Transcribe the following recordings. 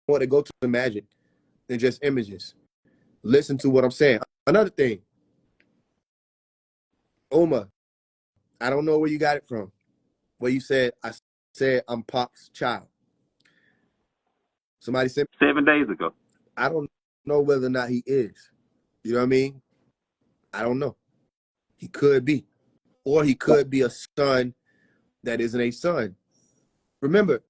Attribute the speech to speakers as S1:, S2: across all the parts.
S1: more to go to the magic than just images. Listen to what I'm saying. Another thing, Uma, I don't know where you got it from. Where you said, I said I'm Pop's child. Somebody said
S2: 7 days ago.
S1: I don't know whether or not he is. You know what I mean? I don't know. He could be. Or he could be a son that isn't a son. Remember,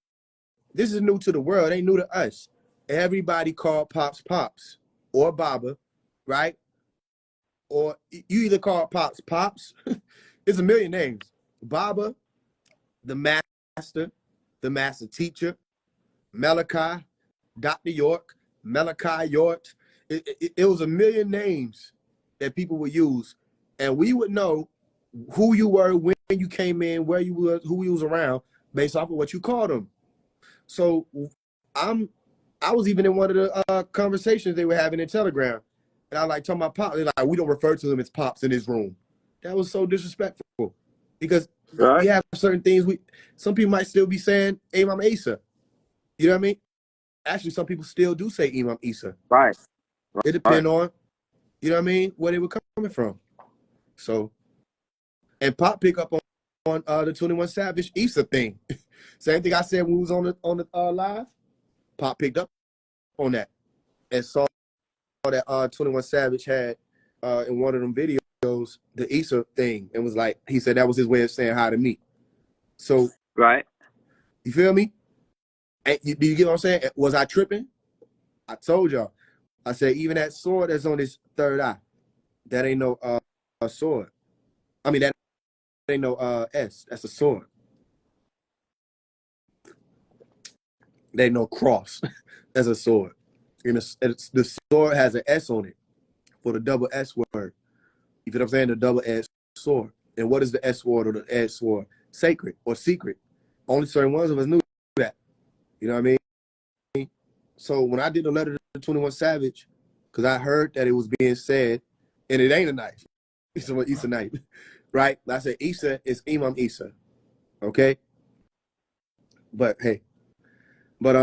S1: this is new to the world. It ain't new to us. Everybody called Pops or Baba, right? Or you either call Pops. It's a million names. Baba, the master teacher, Malachi, Dr. York, Malachi York. It was a million names that people would use, and we would know who you were, when you came in, where you were, who you was around, based off of what you called them. So I was even in one of the conversations they were having in Telegram, and I like talking about Pops. They're like, we don't refer to him as Pops in his room. That was so disrespectful because we have certain things. Some people might still be saying Imam Isa. You know what I mean? Actually, some people still do say Imam Isa.
S2: Right.
S1: It depends on, you know what I mean, where they were coming from. So, and Pop pick up on the 21 Savage Isa thing. Same thing I said when we was on the live. Pop picked up on that and saw that 21 Savage had in one of them videos the Isa thing, and was like, he said that was his way of saying hi to me. So,
S2: right,
S1: you feel me? And do you get what I'm saying? Was I tripping? I told y'all. I said even that sword that's on his third eye, that ain't no sword. I mean, that ain't no S. That's a sword. There ain't no cross. That's a sword. And the sword has an S on it for the double S word. You feel what I'm saying? The double S sword. And what is the S word or the S sword? Sacred or secret. Only certain ones of us knew that. You know what I mean? So when I did the letter to 21 Savage, because I heard that it was being said, and it ain't a knife. It's an Isa knife. Right? I said Isa is Imam Isa. Okay? But hey. But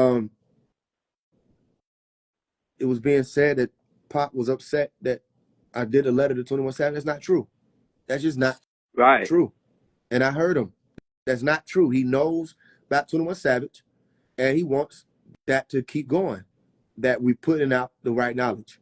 S1: it was being said that Pop was upset that I did a letter to 21 Savage. That's not true. That's just not true. And I heard him. That's not true. He knows about 21 Savage, and he wants that to keep going, that we putting out the right knowledge.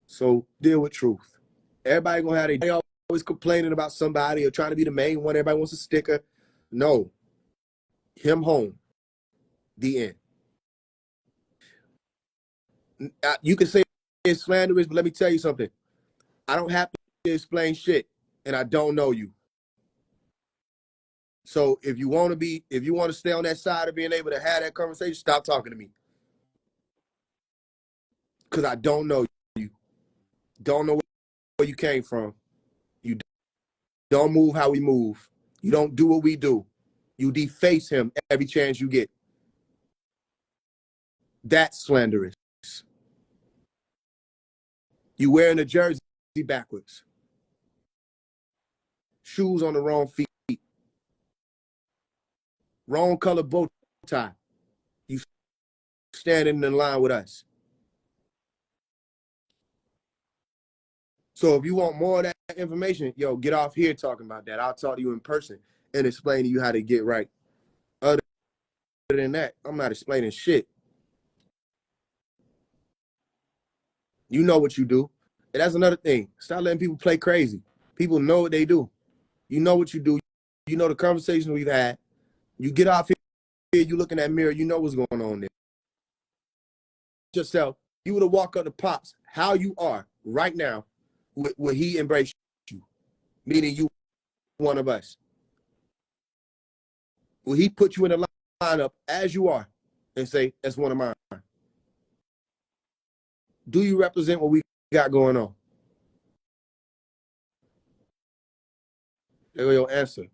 S1: So deal with truth. Everybody gonna have they always complaining about somebody or trying to be the main one. Everybody wants a sticker. No. Him home. The end. You can say it's slanderous, but let me tell you something. I don't have to explain shit, and I don't know you. So if you want to stay on that side of being able to have that conversation, stop talking to me. Because I don't know you. Don't know where you came from. You don't move how we move. You don't do what we do. You deface him every chance you get. That's slanderous. You wearing a jersey backwards. Shoes on the wrong feet. Wrong color bow tie. You standing in line with us. So if you want more of that information, yo, get off here talking about that. I'll talk to you in person and explain to you how to get right. Other than that, I'm not explaining shit. You know what you do. And that's another thing. Stop letting people play crazy. People know what they do. You know what you do. You know the conversation we've had. You get off here, you look in that mirror, you know what's going on there. Yourself, you would have walked up to Pops, how you are right now, would he embrace you? Meaning you, one of us. Will he put you in the lineup as you are and say, that's one of mine? Do you represent what we got going on? There go your answer.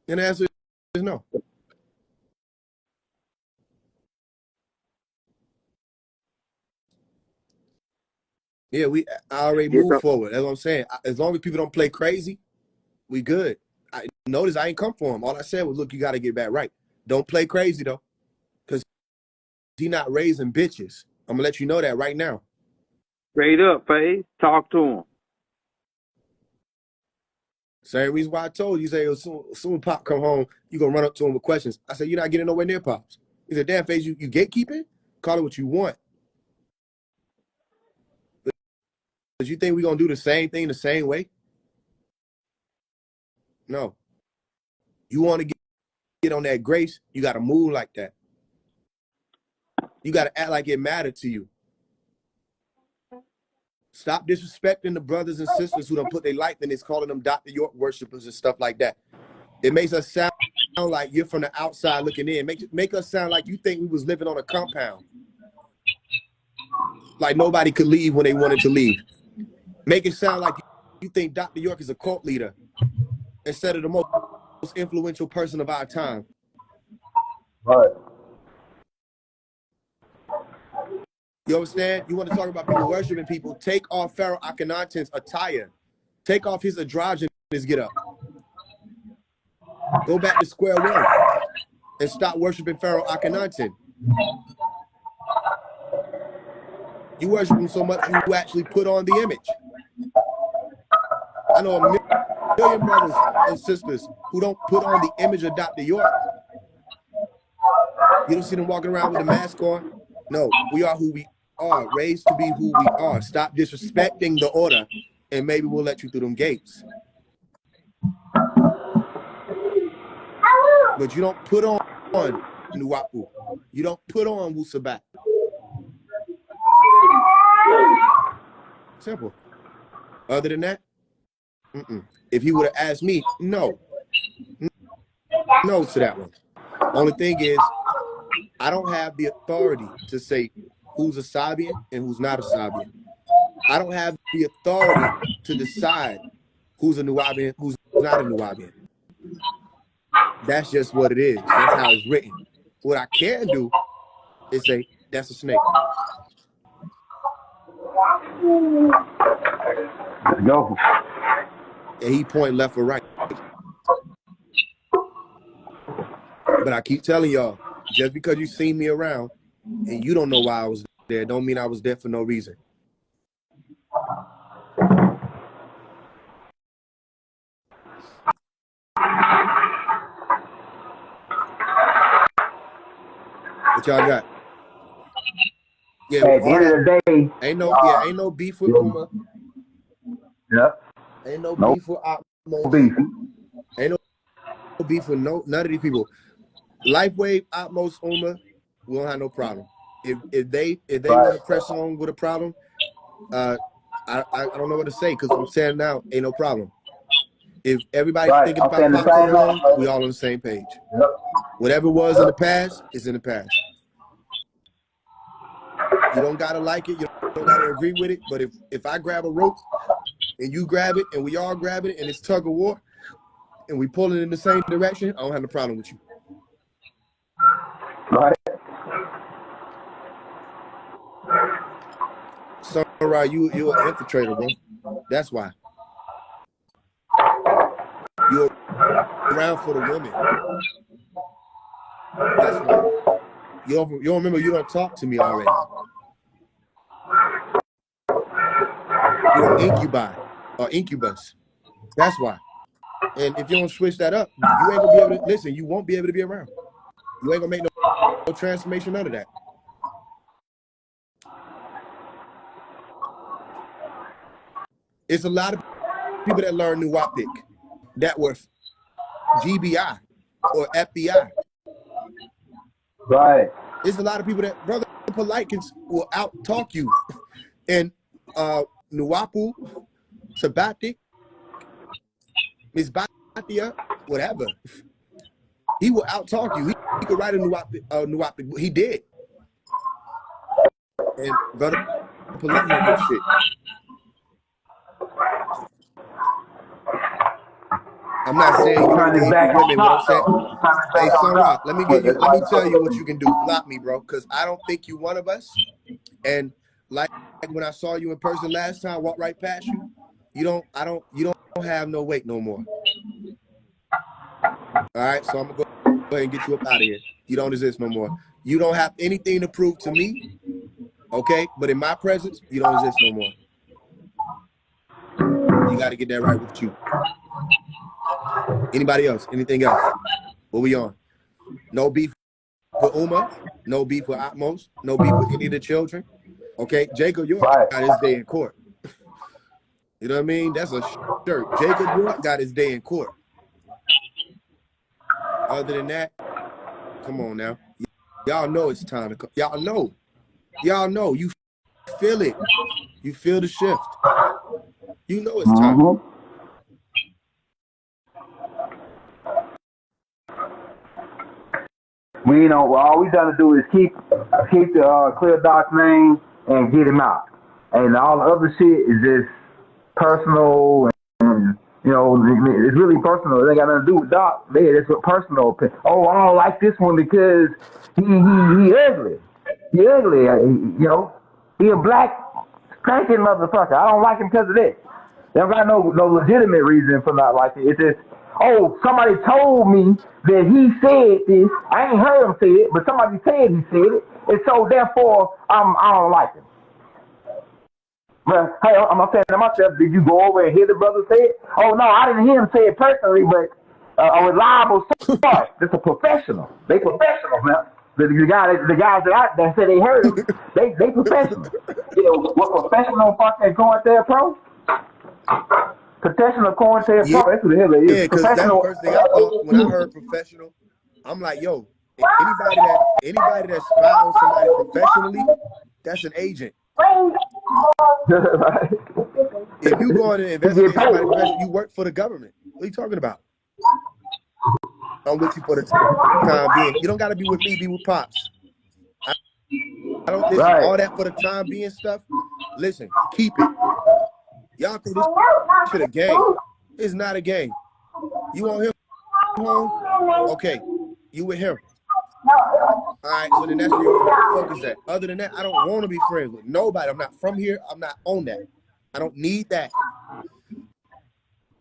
S1: And the answer is no. Yeah, I already moved forward. That's what I'm saying. As long as people don't play crazy, we good. Notice I ain't come for him. All I said was, look, you got to get back right. Don't play crazy, though, because he not raising bitches. I'm going to let you know that right now.
S2: Straight up, Faise. Talk to him.
S1: Same reason why I told you, say, as soon as Pop come home, you going to run up to him with questions. I said, you're not getting nowhere near Pops. He said, damn, Faise, you gatekeeping? Call it what you want. But you think we going to do the same thing the same way? No. You want to get on that grace, you got to move like that. You got to act like it mattered to you. Stop disrespecting the brothers and sisters who don't put their life in this, calling them Dr. York worshipers and stuff like that. It makes us sound like you're from the outside looking in. Make us sound like you think we was living on a compound. Like nobody could leave when they wanted to leave. Make it sound like you think Dr. York is a cult leader instead of the most influential person of our time.
S3: Right.
S1: You understand? You want to talk about people worshiping people, take off Pharaoh Akhenaten's attire. Take off his androgynous get up. Go back to square one and stop worshiping Pharaoh Akhenaten. You worship him so much you actually put on the image. I know a million brothers and sisters who don't put on the image of Dr. York. You don't see them walking around with a mask on. No, we are who we are, raised to be who we are. Stop disrespecting the order, and maybe we'll let you through them gates. But you don't put on Nuwapu. You don't put on Wusabat. Simple. Other than that, if he would have asked me, no to that one. Only thing is, I don't have the authority to say who's a Sabian and who's not a Sabian. I don't have the authority to decide who's a Nuwabian, who's not a Nuwabian. That's just what it is. That's how it's written. What I can do is say, that's a snake.
S3: Let's go.
S1: And he point left or right. But I keep telling y'all, just because you see me around and you don't know why I was there, don't mean I was there for no reason. What y'all got? Yeah,
S3: at the end of the day,
S1: ain't no beef with Uma.
S3: Yep.
S1: Ain't no beef with Atmos.
S3: Beef.
S1: Ain't no beef with none of these people. Lifewave, Atmos, Uma, we don't have no problem. If they want to press on with a problem, I don't know what to say because I'm saying now, ain't no problem. If everybody's thinking about Pop coming home, we all on the same page.
S3: Yep.
S1: Whatever was in the past is in the past. You don't gotta like it, you don't gotta agree with it, but if I grab a rope and you grab it and we all grab it and it's tug of war and we pull it in the same direction, I don't have no problem with you.
S3: Right.
S1: Samurai, you're an infiltrator, bro. That's why. You're around for the women. That's why. You don't remember you don't talk to me already. You're an incubi or incubus. That's why. And if you don't switch that up, you ain't gonna be able to listen. You won't be able to be around. You ain't gonna make no transformation, none of that. It's a lot of people that learn Nuwapic that were GBI or FBI.
S3: Right.
S1: There's a lot of people that Brother Polite will out-talk you. And Nuwapu, Sabatic, Misbatia, whatever. He will out-talk you. He could write a Nuwapic. He did. And Brother police on this shit. I'm not saying you
S3: Turn this
S1: engage
S3: back
S1: with
S3: on
S1: women. What I'm
S3: top,
S1: saying,
S3: though. Turn this
S1: hey,
S3: back on
S1: Sun Rock,
S3: top.
S1: let me
S3: But that's why you
S1: tell you what
S3: fucking
S1: you can do. Block me, bro, because I don't think you one of us. And like when I saw you in person last time, walk right past you. You don't have no weight no more. All right, so I'm gonna go ahead and get you up out of here. You don't exist no more. You don't have anything to prove to me, okay? But in my presence, you don't exist no more. You got to get that right with you. Anybody else? Anything else? What we on? No beef with Uma. No beef with Atmos. No beef with any of the children. Okay, Jacob York
S3: right.
S1: got his day in court. You know what I mean? That's a shirt. Jacob York got his day in court. Other than that, come on now. Y'all know it's time to come. Y'all know. You feel it. You feel the shift. You know it's time.
S3: Mm-hmm. We know all we done to do is keep the Clear Doc's name and get him out, and all the other shit is just personal and it's really personal. It ain't got nothing to do with Doc. It's a personal opinion. Oh, I don't like this one because he ugly. He ugly. He a black spanking motherfucker. I don't like him because of this. They don't got no legitimate reason for not liking it. It's just, oh, somebody told me that he said this. I ain't heard him say it, but somebody said he said it, and so therefore I don't like him. But hey, I'm saying to myself, did you go over and hear the brother say it? Oh no, I didn't hear him say it personally, but a reliable source. It's a professional. They professionals now. The guys that say they heard him, they professional. What professional fucking going there, pro? Professional Corn-Tail Pro, that's what the hell it is.
S1: Yeah, because that's the
S3: Professional.
S1: first thing I thought when I heard professional. I'm like, yo, anybody that spy on somebody professionally, that's an agent. If you go in and investigate somebody professionally, you work for the government. What are you talking about? I'm with you for the time being. You don't got to be with me, be with Pops. I don't listen.
S3: Right.
S1: All that for the time being stuff, listen, keep it. Y'all think this shit a game. It's not a game. You want him home? Okay, you with him. All right, so then that's where your focus at. Other than that, I don't want to be friends with nobody. I'm not from here. I'm not on that. I don't need that.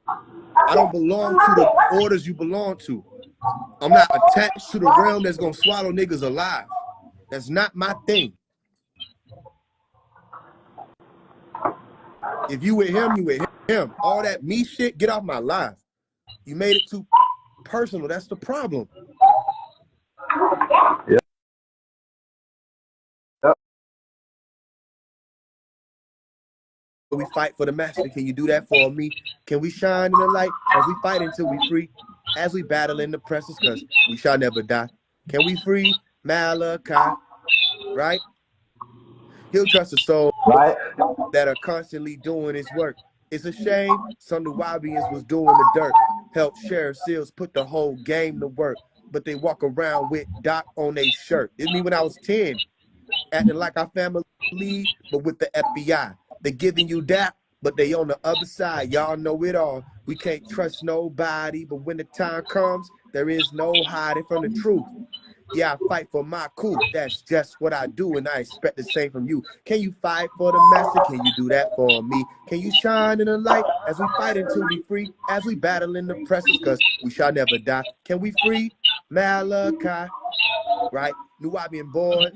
S1: I don't belong to the orders you belong to. I'm not attached to the realm that's going to swallow niggas alive. That's not my thing. If you with him, you with him. All that me shit, get off my life. You made it too personal. That's the problem.
S3: Yeah.
S1: We fight for the master. Can you do that for me? Can we shine in the light as we fight until we free? As we battle in the presses, because we shall never die. Can we free Malachi? Right? He'll trust the souls
S3: Right.
S1: that are constantly doing his work. It's a shame some Nubians was doing the dirt. Help Sheriff Seals put the whole game to work. But they walk around with Doc on their shirt. It's me when I was 10, acting like our family, but with the FBI. They giving you that, but they on the other side. Y'all know it all. We can't trust nobody, but when the time comes, there is no hiding from the truth. Yeah, I fight for my coup. That's just what I do, and I expect the same from you. Can you fight for the master? Can you do that for me? Can you shine in the light as we fight until we free? As we battle in the presses, because we shall never die. Can we free Malachi? Right? Nubian boys.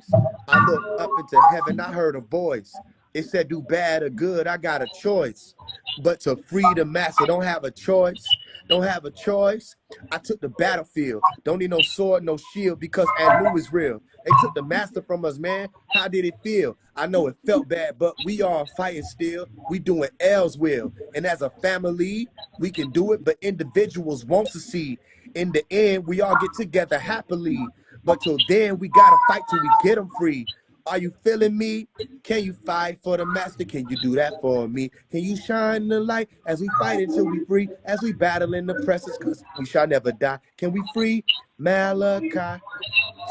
S1: I looked up into heaven. I heard a voice. It said, do bad or good. I got a choice. But to free the master, don't have a choice. Don't have a choice. I took the battlefield. Don't need no sword, no shield, because Anu is real. They took the master from us, man. How did it feel? I know it felt bad, but we are fighting still. We doing L's will. And as a family, we can do it, but individuals won't succeed. In the end, we all get together happily. But till then, we gotta fight till we get them free. Are you feeling me? Can you fight for the master? Can you do that for me? Can you shine the light as we fight until we free? As we battle in the presses, because we shall never die. Can we free Malachi?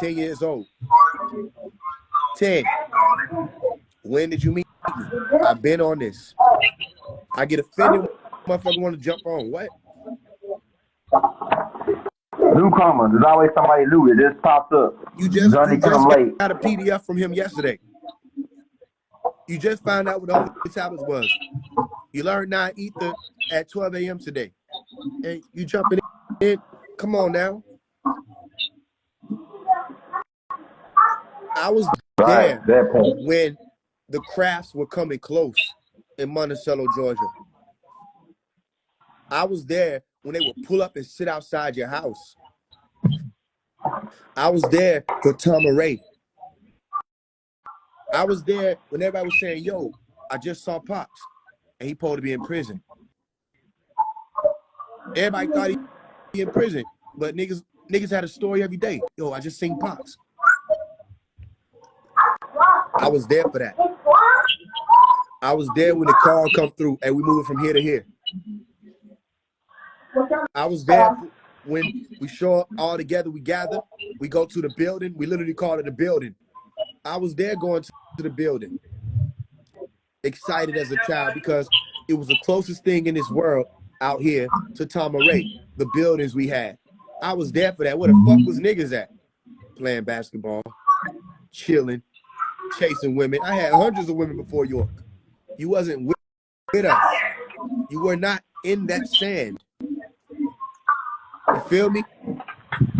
S1: 10 years old. 10. When did you meet me? I've been on this. I get offended when motherfucker want to jump on. What?
S3: Newcomers. There's always somebody new. It just pops up.
S1: You just
S3: Johnny come late.
S1: got a PDF from him yesterday. You just found out what the Holy Tablets was. You learned 9 ether at 12 a.m. today. And you jumping in. Come on now. I was there when the crafts were coming close in Monticello, Georgia. I was there when they would pull up and sit outside your house. I was there for Tama Ray. I was there when everybody was saying, yo, I just saw Pops, and he supposed to be in prison. Everybody thought he'd be in prison, but niggas had a story every day. Yo, I just seen Pops. I was there for that. I was there when the call come through and we moving from here to here. I was there when we show up all together, we gather, we go to the building. We literally call it the building. I was there going to the building, excited as a child because it was the closest thing in this world out here to Tama Ray, the buildings we had. I was there for that. Where the fuck was niggas at? Playing basketball, chilling, chasing women. I had hundreds of women before York. You wasn't with us. You were not in that sand. You feel me?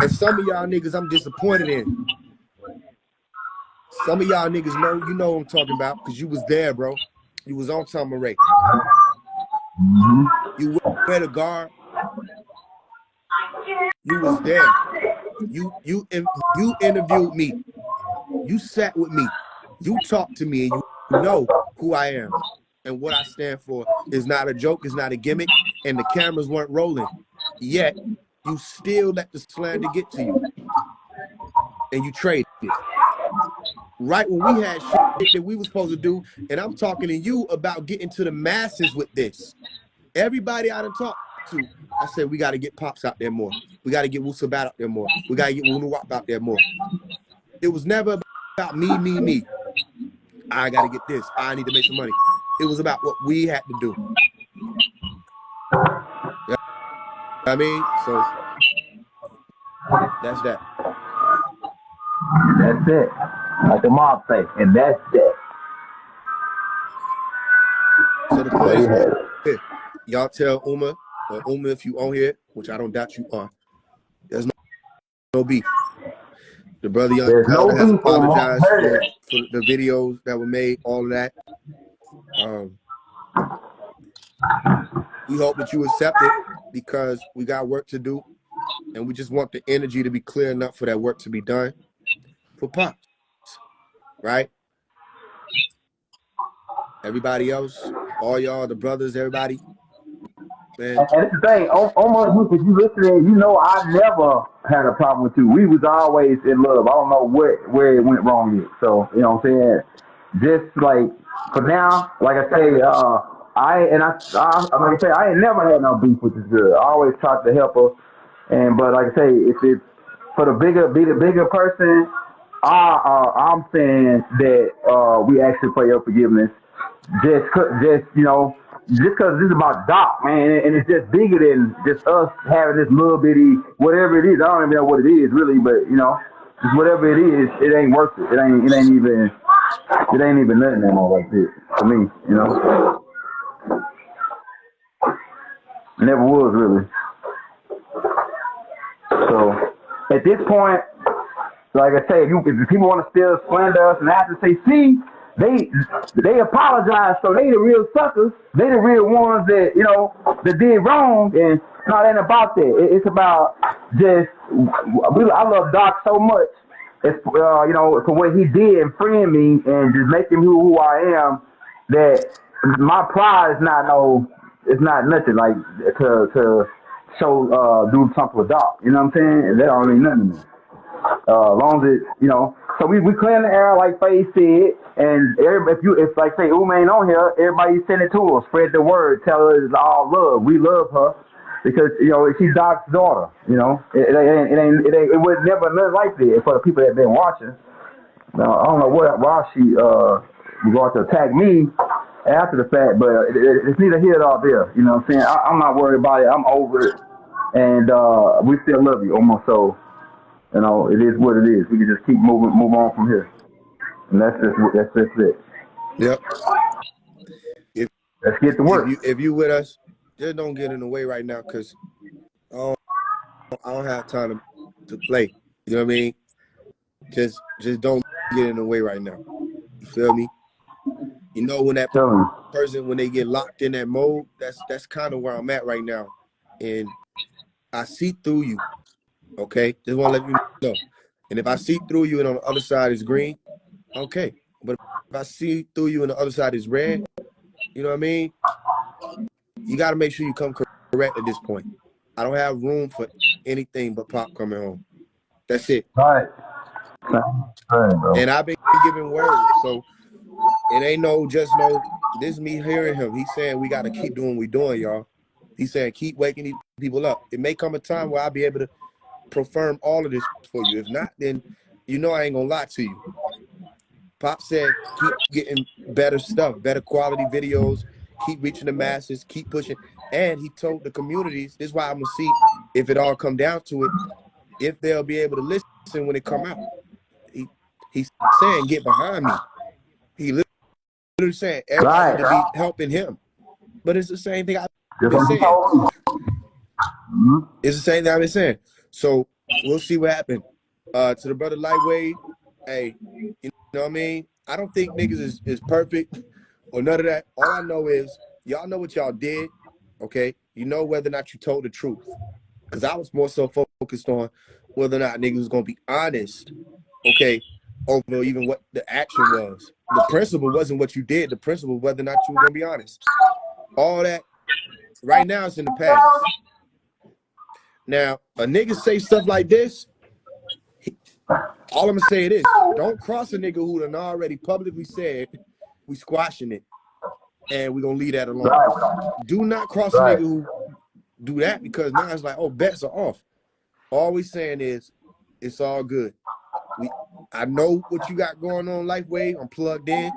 S1: And some of y'all niggas I'm disappointed in. Some of y'all niggas know, you know what I'm talking about, because you was there, bro. You was on Tama Ray. You wear the guard. You was there. You interviewed me. You sat with me. You talked to me, and you know who I am and what I stand for. Is not a joke. It's not a gimmick. And the cameras weren't rolling. Yet you still let the slander get to you, and you traded it. Right when we had shit that we were supposed to do, and I'm talking to you about getting to the masses with this. Everybody I done talked to, I said we got to get Pops out there more. We got to get Wusabat out there more. We got to get Wunuwap out there more. It was never about me. I got to get this. I need to make some money. It was about what we had to do. You know what I mean? So that's that.
S3: That's it. Like the mob say, and that's it.
S1: So the point is, y'all tell Uma, or Uma if you on here, which I don't doubt you are, there's no beef. The brother Young Elder has apologized for the videos that were made, all of that. We hope that you accept it because we got work to do, and we just want the energy to be clear enough for that work to be done for Pops, right? Everybody else, all y'all, the brothers, everybody, man.
S3: And it's the thing, almost if you listening, you know I never had a problem with you. We was always in love. I don't know where it went wrong yet. So, you know what I'm saying? Just like for now, like I say, I ain't never had no beef with this girl. I always tried to help her. But like I say, if it's for the bigger person, I'm saying that we actually pray your forgiveness. Just you know, just because this is about Doc, man, and it's just bigger than just us having this little bitty whatever it is. I don't even know what it is really, but you know, just whatever it is, it ain't worth it. It ain't even nothing anymore like this for me. You know, never was really. So at this point, like I say, if people want to still slander us and have to say, see, they apologize, so they the real suckers. They the real ones that, you know, that did wrong. And no, it ain't about that. It's about just, I love Doc so much. It's, you know, for what he did and freeing me and just making me who I am, that my pride is not it's not nothing like to show, do something with Doc. You know what I'm saying? That don't mean nothing to me. As long as it, you know, so we clear the air like Faise said, and if like say Uma ain't on here, everybody send it to her, spread the word, tell her it's all love. We love her because you know she's Doc's daughter. You know, it was never nothing like that for the people that been watching. I don't know why she going to attack me after the fact, but it's neither here nor there. You know what I'm saying? I'm not worried about it. I'm over it, and we still love you, almost. So, you know, it is what it is. We can just keep move on from here, and that's just it.
S1: Yep.
S3: Let's get to work.
S1: If you with us, just don't get in the way right now, because I don't have time to play. You know what I mean? Just don't get in the way right now. You feel me? You know, when that person, when they get locked in that mode, that's kind of where I'm at right now. And I see through you, okay? Just want to let you know. And if I see through you and on the other side is green, okay. But if I see through you and the other side is red, you know what I mean? You got to make sure you come correct at this point. I don't have room for anything but Pop coming home. That's it.
S3: Right.
S1: And I've been giving words, so it ain't just no, this is me hearing him. He's saying we got to keep doing what we're doing, y'all. He's saying keep waking these people up. It may come a time where I'll be able to confirm all of this for you. If not, then you know I ain't going to lie to you. Pop said keep getting better stuff, better quality videos, keep reaching the masses, keep pushing. And he told the communities, this is why I'm going to see if it all come down to it, if they'll be able to listen when it come out. He's saying get behind me. He literally saying everybody need to be helping him. But it's the same thing I've been saying. It's the same thing I've been saying. So we'll see what happens. To the brother Lightweight, hey, you know what I mean? I don't think niggas is perfect or none of that. All I know is y'all know what y'all did, okay? You know whether or not you told the truth. Because I was more so focused on whether or not niggas was going to be honest, okay, over even what the action was. The principle wasn't what you did. The principle was whether or not you were going to be honest. All that, right now, it's in the past. Now, a nigga say stuff like this, all I'm going to say it is, don't cross a nigga who done already publicly said we squashing it and we're going to leave that alone. Do not cross a nigga who do that, because now it's like, oh, bets are off. All we saying is it's all good. I know what you got going on, Lifeway. I'm plugged in.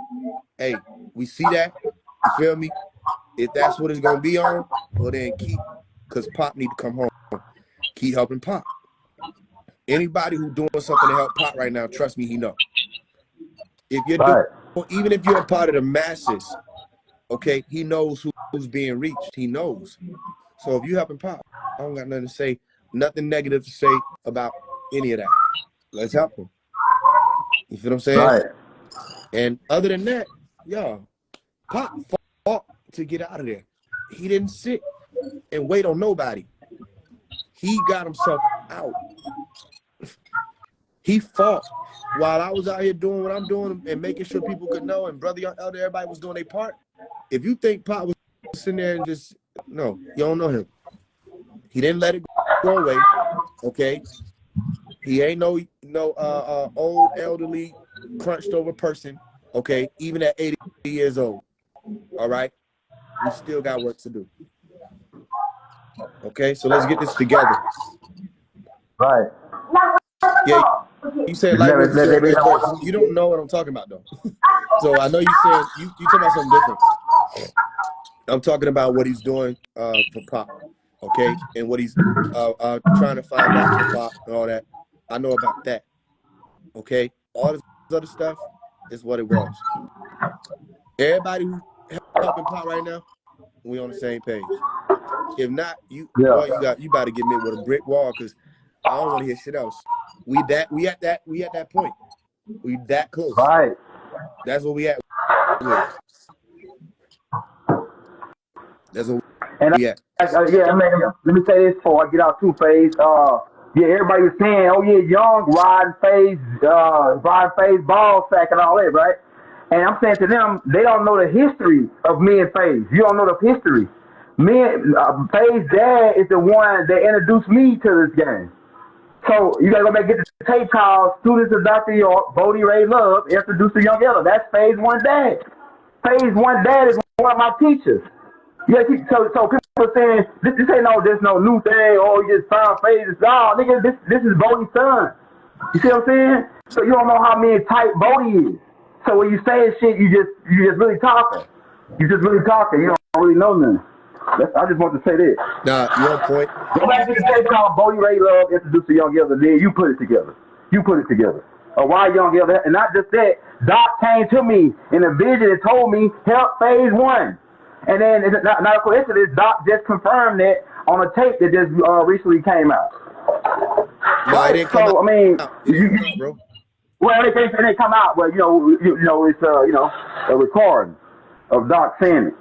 S1: Hey, we see that. You feel me? If that's what it's going to be on, well, then keep, because Pop need to come home. Keep helping Pop. Anybody who doing something to help Pop right now, trust me, he know. If you're doing, even if you're a part of the masses, okay, he knows who's being reached. He knows. So if you helping Pop, I don't got nothing to say, nothing negative to say about any of that. Let's help him. You feel what I'm saying?
S3: Right.
S1: And other than that, y'all, Pop fought to get out of there. He didn't sit and wait on nobody. He got himself out. He fought while I was out here doing what I'm doing and making sure people could know, and brother, elder, everybody was doing their part. If you think Pop was sitting there and just, no, you don't know him. He didn't let it go away, okay? He ain't no old, elderly, crunched over person, okay? Even at 80 years old, all right? We still got work to do. Okay, so let's get this together.
S3: Right.
S1: Yeah, you said like you don't know what I'm talking about though. So I know you said you talking about something different. I'm talking about what he's doing for Pop, okay, and what he's trying to find out for Pop and all that. I know about that, okay. All this other stuff is what it was. Everybody who helping Pop right now, we on the same page. If not, you about to get me with a brick wall, because I don't want to hear shit else. We at that point. We that close.
S3: Right.
S1: That's what we at with. That's what we at.
S3: Let me say this before I get out too, Faise. Everybody was saying, oh yeah, Young, riding Faise, ball sack and all that, right? And I'm saying to them, they don't know the history of me and Faise. You don't know the history. Faye's dad is the one that introduced me to this game. So you gotta go back and get the tape called Students of Dr. York, Bodie Ray Love, introduced to Young Ella. That's Faye's one dad. Faye's one dad is one of my teachers. Yeah, so people are saying this ain't there's no new thing, oh you just found Faye's. No, nigga, this is Bodie's son. You see what I'm saying? So you don't know how many type Bodie is. So when you say shit, you just really talking. You just really talking. You don't really know nothing. I just want to say this.
S1: Nah, you on point.
S3: Go back to the tape called Bodie Ray Love introduced the Young Elder. Then you put it together. You put it together. Why Young Elder? And not just that. Doc came to me in a vision and told me help Phase 1. And then it's not a coincidence. Doc just confirmed that on a tape that just recently came out.
S1: No, it didn't come out.
S3: I mean,
S1: it didn't come out, bro.
S3: Well, it didn't come out, but it's a recording of Doc saying it.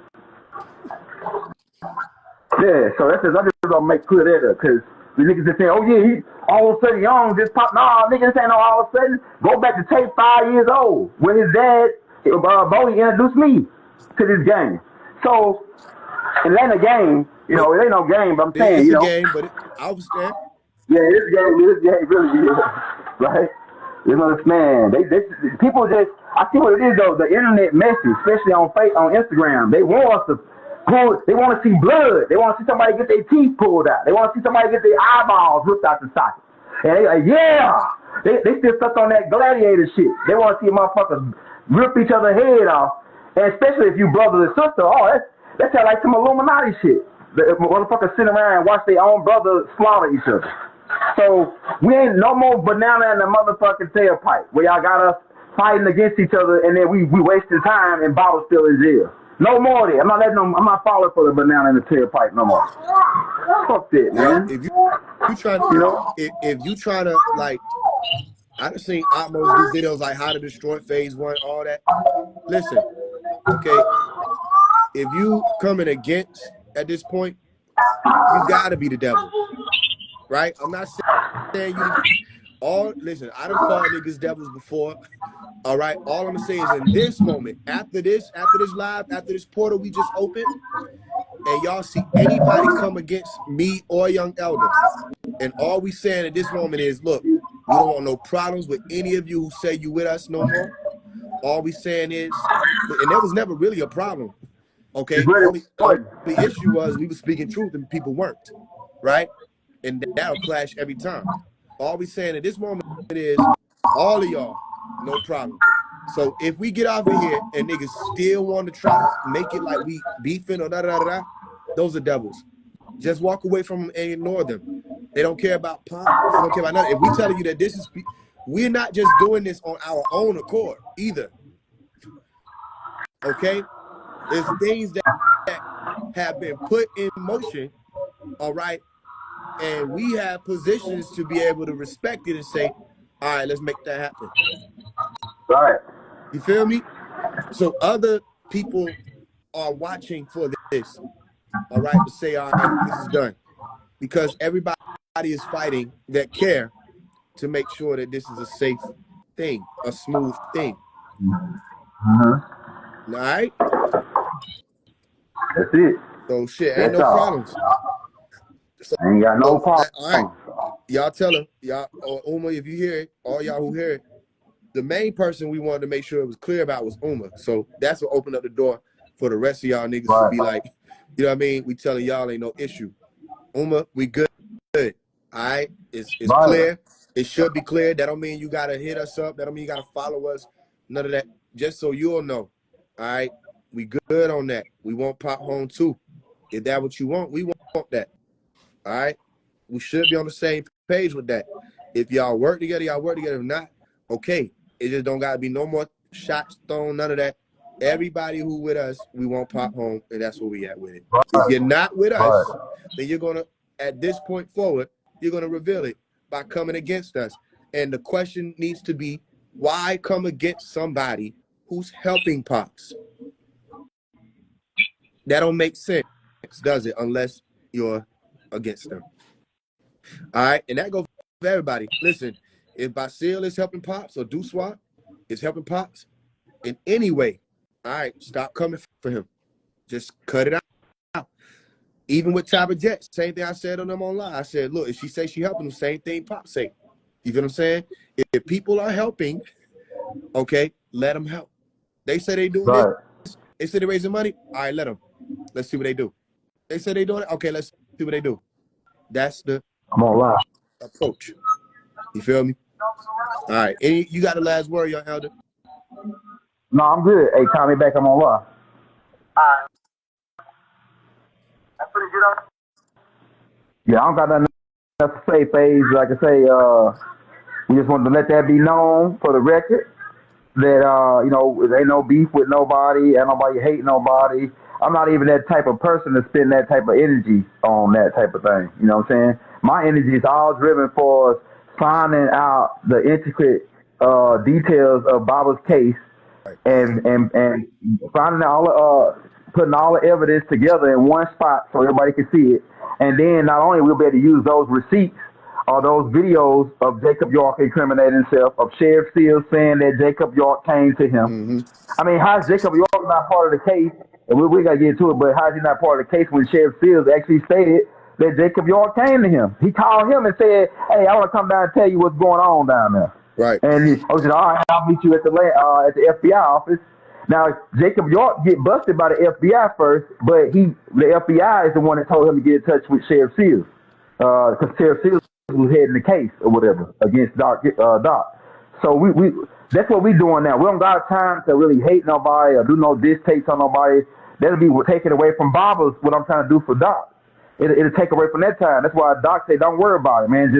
S3: Yeah, so that's just, I just gonna make clear that because the niggas just saying, oh yeah, he all of a sudden young just pop. Nah, niggas saying no, all of a sudden go back to tape 5 years old when his dad Bodie introduced me to this game. So it ain't a game, it ain't no game, but I'm saying,
S1: it's a game, but I understand.
S3: Yeah, this game really is, right? Man, they people just, I see what it is though. The internet message, especially on Instagram, they want us to pull. They want to see blood. They want to see somebody get their teeth pulled out. They want to see somebody get their eyeballs ripped out the socket. And they like, yeah, they still stuck on that gladiator shit. They want to see motherfuckers rip each other's head off. And especially if you brother and sister, that's like some Illuminati shit. The motherfuckers sit around and watch their own brother slaughter each other. So we ain't no more banana in the motherfucking tailpipe where y'all got us fighting against each other and then we wasting time and Baba still in jail. No more of that. I'm not falling for the banana in the tailpipe no more. Fuck that, man.
S1: If you trying to, if you trying to like, I've seen Atmos do videos like how to destroy Phase 1, all that. Listen, okay, if you coming against at this point, you gotta be the devil. Right? I'm not saying listen, I done called niggas devils before. All right. All I'm gonna say is in this moment, after this live, after this portal we just opened, and y'all see anybody come against me or Young Elder, and all we saying at this moment is, look, we don't want no problems with any of you who say you with us no more. All we saying is, and there was never really a problem. Okay. Only issue was we were speaking truth and people weren't. Right? And that'll clash every time. All we saying at this moment is all of y'all, no problem. So if we get off of here and niggas still want to try to make it like we beefing or da-da-da-da, those are devils. Just walk away from them and ignore them. They don't care about pop. They don't care about nothing. If we telling you that this is, we're not just doing this on our own accord either. Okay? There's things that have been put in motion, all right? And we have positions to be able to respect it and say, all right, let's make that happen.
S3: Right.
S1: You feel me? So other people are watching for this, all right, to say, all right, this is done. Because everybody is fighting that care to make sure that this is a safe thing, a smooth thing. All right?
S3: That's it.
S1: So shit, ain't no problems. So,
S3: ain't got no problem.
S1: All right. Y'all tell him, y'all, or Uma, if you hear it, all y'all who hear it, the main person we wanted to make sure it was clear about was Uma. So that's what opened up the door for the rest of y'all niggas to be like, you know what I mean? We telling y'all ain't no issue. Uma, we good. All right? It's clear. It should be clear. That don't mean you got to hit us up. That don't mean you got to follow us. None of that. Just so you'll know. All right? We good on that. We want Pop Home too. If that's what you want, we want that. All right? We should be on the same page with that. If y'all work together, y'all work together. If not, okay. It just don't got to be no more shots thrown, none of that. Everybody who with us, we want Pop Home, and that's where we at with it. If you're not with us, then you're going to, at this point forward, you're going to reveal it by coming against us. And the question needs to be, why come against somebody who's helping Pops? That don't make sense, does it? Unless you're against them. All right? And that goes for everybody. Listen, if Basil is helping Pops or Duswa is helping Pops in any way, all right, stop coming for him. Just cut it out. Even with Tabba Jet, same thing I said on them online. I said, look, if she say she helping them, same thing Pop say. You feel what I'm saying? If people are helping, okay, let them help. They say they doing this. They say they raising money. All right, let them. Let's see what they do. They say they doing it. Okay, let's see what they do. That's the approach. You feel me? All right. You got the last word, young elder?
S3: No, I'm good. Hey, call me back. I'm on live. Yeah, I don't got nothing else to say, Faze. Like I say, we just wanted to let that be known for the record that there ain't no beef with nobody, ain't nobody hate nobody. I'm not even that type of person to spend that type of energy on that type of thing. You know what I'm saying? My energy is all driven for finding out the intricate details of Baba's case
S1: Right.
S3: and finding all putting all the evidence together in one spot so everybody can see it. And then not only we'll be able to use those receipts or those videos of Jacob York incriminating himself, of Sheriff Seals saying that Jacob York came to him.
S1: Mm-hmm.
S3: I mean, how's Jacob York not part of the case? And we got to get into it, but how's he not part of the case when Sheriff Seals actually stated that Jacob York came to him? He called him and said, "Hey, I want to come down and tell you what's going on down there."
S1: Right.
S3: And I said, "All right, I'll meet you at the FBI office." Now, Jacob York get busted by the FBI first, but the FBI is the one that told him to get in touch with Sheriff Seals, because Sheriff Seals was heading the case or whatever against Doc. So we that's what we doing now. We don't got time to really hate nobody or do no diss takes on nobody. That'll be taken away from Bob's what I'm trying to do for Doc. It'll take away from that time. That's why Doc say, "Don't worry about it, man.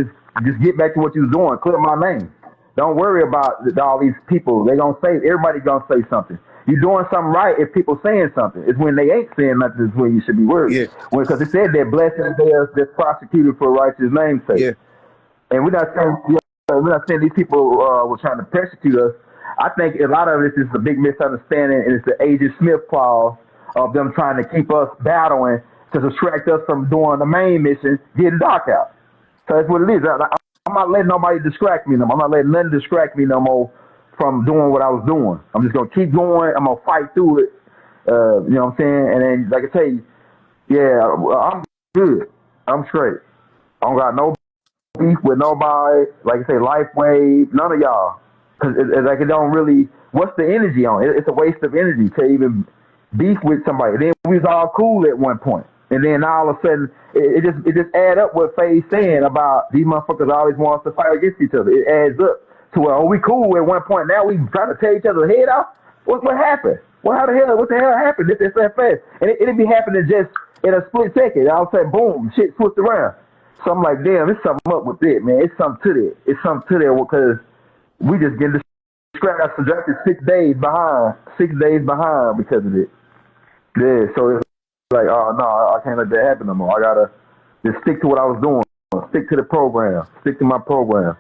S3: Just get back to what you was doing. Clear my name. Don't worry about all these people. They gonna say everybody's gonna say something. You're doing something right if people saying something. It's when they ain't saying nothing is when you should be worried.
S1: Yeah.
S3: Because it said that blessed are those that's prosecuted for righteous name's sake.
S1: Yeah.
S3: And we're not saying these people were trying to persecute us. I think a lot of this is a big misunderstanding, and it's the Agent Smith clause of them trying to keep us battling to distract us from doing the main mission, getting Doc out. So that's what it is. I'm not letting nobody distract me no more. I'm not letting nothing distract me no more from doing what I was doing. I'm just gonna keep going. I'm gonna fight through it. You know what I'm saying? And then, like I say, yeah, I'm good. I'm straight. I don't got no beef with nobody. Like I say, Lifeway, none of y'all. Cause it don't really. What's the energy on it? It's a waste of energy to even beef with somebody. Then we was all cool at one point, and then all of a sudden it just add up what Faye's saying about these motherfuckers always want us to fight against each other. It adds up to where we cool at one point. Now we trying to tear each other's head off. What happened? What the hell happened? This that fast, and it'd be happening just in a split second. All of a sudden, boom, shit switched around. So I'm like, damn, there's something up with it, man. It's something to that. It's something to that because we just getting distracted 6 days behind. 6 days behind because of it. Yeah, so it's like, oh no, I can't let that happen no more. I gotta just stick to what I was doing. Stick to the program. Stick to my program.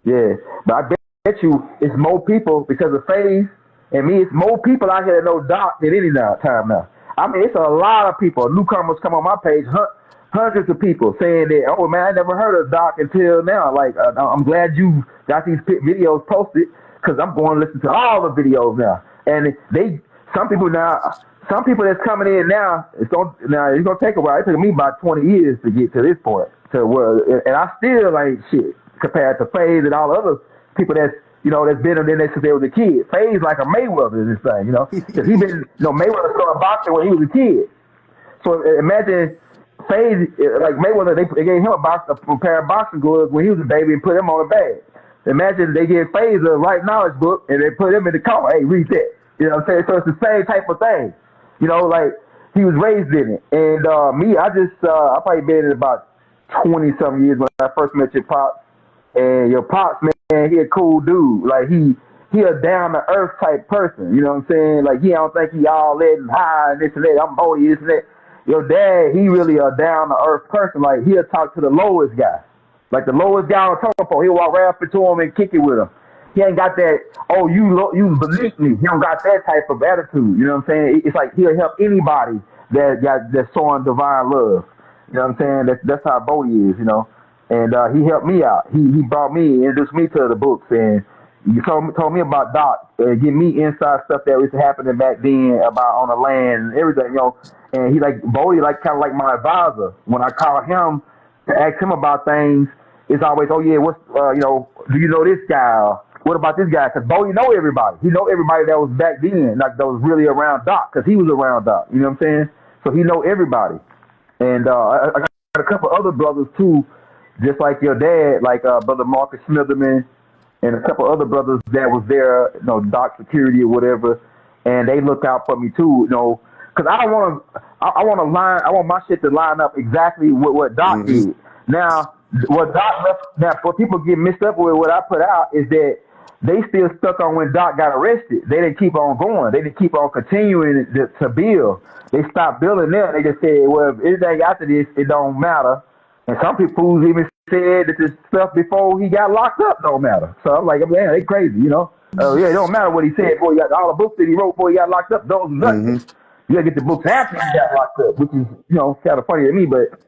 S3: Yeah, but I bet you it's more people because of Faise and me. It's more people out here that know Doc than any time now. I mean, it's a lot of people. Newcomers come on my page, hundreds of people saying that, oh man, I never heard of Doc until now. Like, I'm glad you got these videos posted because I'm going to listen to all the videos now. And some people that's coming in now, it's gonna take a while. It took me about 20 years to get to this point. And I still ain't shit compared to Faze and all the other people that's been in there since they was a kid. Faze like a Mayweather in this thing, because he been, Mayweather started boxing when he was a kid. So imagine Faze, like Mayweather, they gave him a pair of boxing gloves when he was a baby and put him on a bag. Imagine they give Faze a right knowledge book and they put him in the car. Hey, read that. You know what I'm saying? So it's the same type of thing. Like he was raised in it. And me, I probably been in about 20-something years when I first met your pops. And your pops, man, he a cool dude. Like he a down to earth type person. You know what I'm saying? Like he don't think he all that and high and this and that. I'm holy, this and that. Your dad, he really a down to earth person. Like he'll talk to the lowest guy. Like the lowest guy on the telephone, he'll walk right up to him and kick it with him. He ain't got that, oh, you beneath me. He don't got that type of attitude. You know what I'm saying? It's like he'll help anybody that's showing divine love. You know what I'm saying? That's how Bodie is, And he helped me out. He brought me, introduced me to the books, and he told me about Doc, give me inside stuff that was happening back then about on the land and everything, And he Bodie kind of like my advisor. When I call him to ask him about things, it's always, oh yeah, what's do you know this guy? What about this guy? Because Bodie know everybody. He know everybody that was back then, like that was really around Doc, because he was around Doc. You know what I'm saying? So he know everybody. And I got a couple other brothers too, just like your dad, like Brother Marcus Smitherman and a couple other brothers that was there, doc security or whatever, and they look out for me too, because I don't want to. I want to line. I want my shit to line up exactly with what Doc
S1: Mm-hmm.
S3: did. Now, what Doc left. Now, what people get mixed up with what I put out is that they still stuck on when Doc got arrested. They didn't keep on going. They didn't keep on continuing to build. They stopped building there. They just said, well, if anything after this, it don't matter. And some people even said that the stuff before he got locked up don't matter. So I'm like, man, they crazy, yeah, it don't matter what he said before he got all the books that he wrote before he got locked up. Those nothing.
S1: Mm-hmm.
S3: You gotta get the books after he got locked up, which is, kind of funny to me, but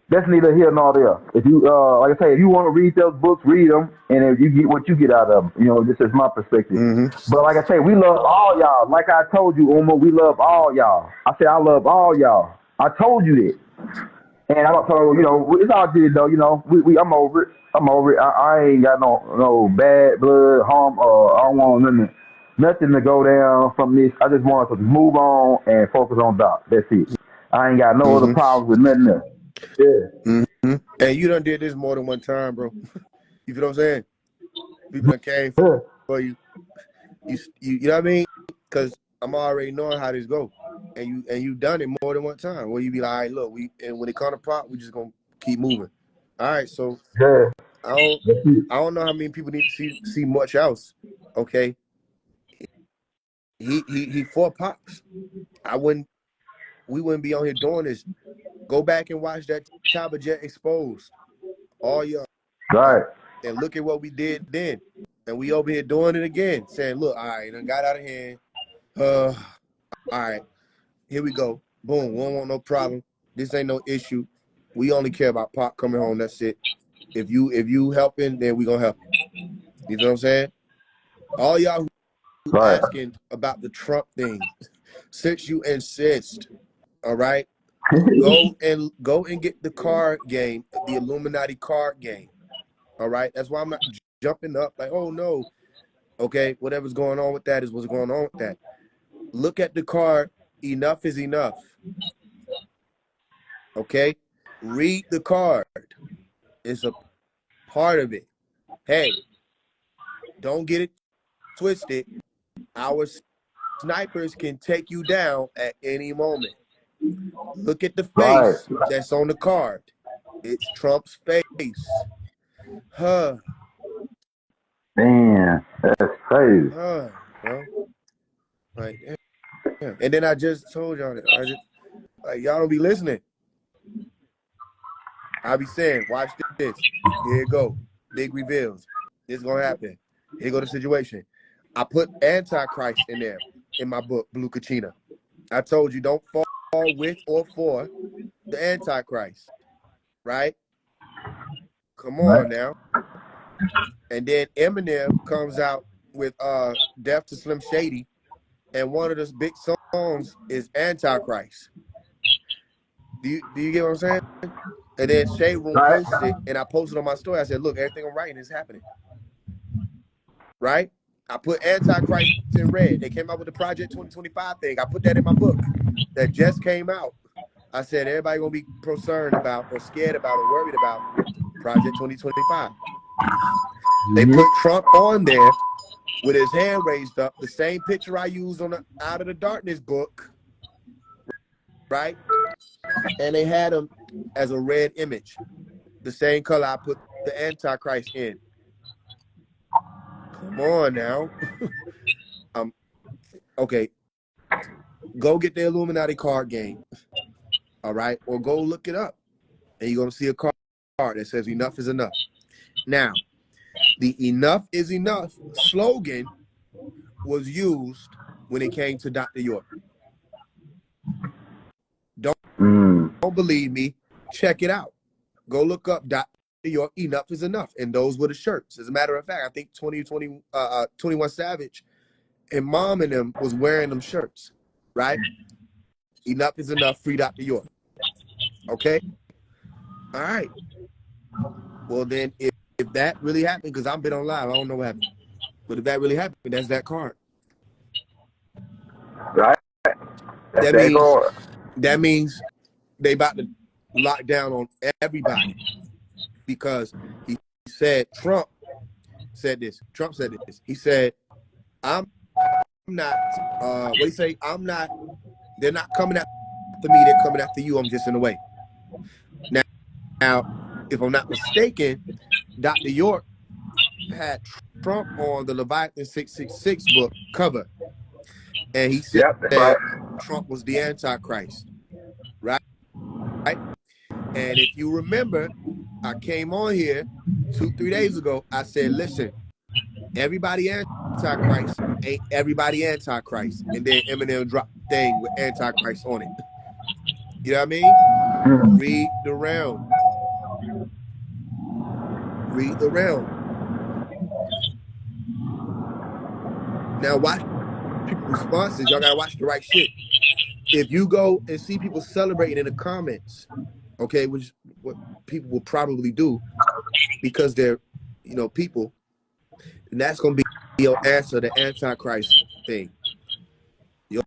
S3: that's neither here nor there. If you, like I say, if you want to read those books, read them, and if you get what you get out of them, this is my perspective.
S1: Mm-hmm.
S3: But like I say, we love all y'all. Like I told you, Uma, we love all y'all. I said I love all y'all. I told you that. And I'm so it's all good though. I'm over it. I'm over it. I ain't got no bad blood, harm, or I don't want nothing to go down from this. I just want to move on and focus on Doc. That's it. I ain't got no other
S1: Mm-hmm.
S3: problems with nothing else. Yeah.
S1: Mm-hmm. And you done did this more than one time, bro. You feel what I'm saying? People that came for you. You know what I mean? Because I'm already knowing how this go. And you done it more than one time. Where you be like, all right, look, and when it come to pop, we just gonna keep moving. All right, so
S3: Yeah.
S1: I don't know how many people need to see much else. Okay. He for pops. We wouldn't be on here doing this. Go back and watch that Chopper Jet exposed. All y'all.
S3: Right.
S1: And look at what we did then. And we over here doing it again, saying, look, all right, done got out of hand. All right, here we go. Boom, we don't want no problem. This ain't no issue. We only care about Pop coming home. That's it. If you helping, then we gonna help you. You know what I'm saying? All y'all who
S3: Right.
S1: asking about the Trump thing, since you insist, all right, go and get the card game, the Illuminati card game. All right, that's why I'm not jumping up like, oh no, okay, whatever's going on with that is what's going on with that. Look at the card. Enough is enough. Okay, read the card. It's a part of it. Hey, don't get it twisted. Our snipers can take you down at any moment. Look at the
S3: Right.
S1: face that's on the card. It's Trump's face. Huh.
S3: Man, that's crazy.
S1: Bro. Like, yeah. And then I just told y'all that. Y'all don't be listening. I be saying, watch this. Here it go. Big reveals. This is gonna happen. Here go the situation. I put Antichrist in there in my book, Blue Kachina. I told you don't fall with or for the Antichrist. Right? Come
S3: Right.
S1: on now. And then Eminem comes out with Death to Slim Shady, and one of those big songs is Antichrist. Do you get what I'm saying? And then Shade Room
S3: Right.
S1: posted it, and I posted on my story. I said, look, everything I'm writing is happening. Right? I put Antichrist in red. They came out with the Project 2025 thing. I put that in my book that just came out. I said, everybody going to be concerned about or scared about or worried about Project 2025. They put Trump on there with his hand raised up, the same picture I used on the Out of the Darkness book, right? And they had him as a red image, the same color I put the Antichrist in. Come on now. Okay. Go get the Illuminati card game, all right? Or go look it up, and you're going to see a card that says enough is enough. Now, the enough is enough slogan was used when it came to Dr. York. Don't believe me? Check it out. Go look up Dr. York, enough is enough. And those were the shirts. As a matter of fact, I think 21 Savage and Mom and them was wearing them shirts, right? Enough is enough, free Dr. York. Okay? All right. Well, then if that really happened, because I've been on live, I don't know what happened. But if that really happened, that's that card.
S3: Right.
S1: That means they about to lock down on everybody, because he said Trump said this. Trump said this. He said, I'm not, what do you say? They're not coming after me. They're coming after you. I'm just in the way. Now, if I'm not mistaken, Dr. York had Trump on the Leviathan 666 book cover. And he said
S3: Yep, that's right.
S1: Trump was the Antichrist, right? And if you remember, I came on here 2-3 days ago. I said, listen, everybody Antichrist ain't everybody Antichrist. And then Eminem dropped the thing with Antichrist on it. You know what I mean? Read the realm. Read the realm. Now watch people's responses. Y'all gotta watch the right shit. If you go and see people celebrating in the comments, okay, which what people will probably do because they're, people, and that's gonna be your answer, the Antichrist thing. You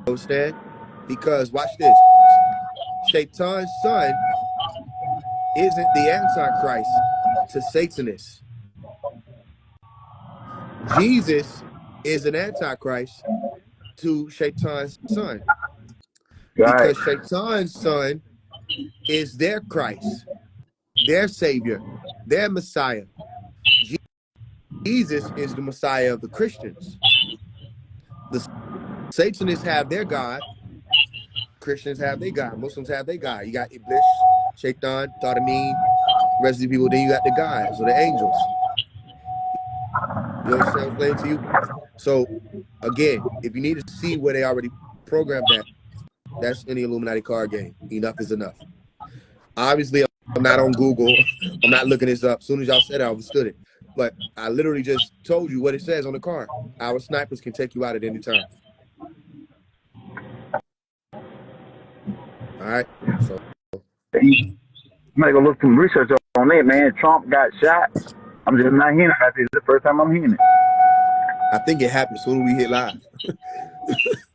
S1: understand? Because watch this. Shaitan's son isn't the Antichrist to Satanists. Jesus is an Antichrist to Shaitan's son.
S3: Right.
S1: Because Shaitan's son is their Christ, their Savior, their Messiah. Jesus is the Messiah of the Christians. The Satanists have their God. Christians have their God. Muslims have their God. You got Iblis, Shaitan, Tawdamin, rest of the people. Then you got the gods or the angels. You understand what I'm saying to you? So, again, if you need to see where they already programmed that, that's in the Illuminati card game. Enough is enough. Obviously, I'm not on Google. I'm not looking this up. As soon as y'all said it, I understood it. But I literally just told you what it says on the card. Our snipers can take you out at any time. All right? So
S3: You might go look some research on it, man. Trump got shot. I'm just not hearing about this. It's the first time I'm hearing it.
S1: I think it happened soon as we hit live.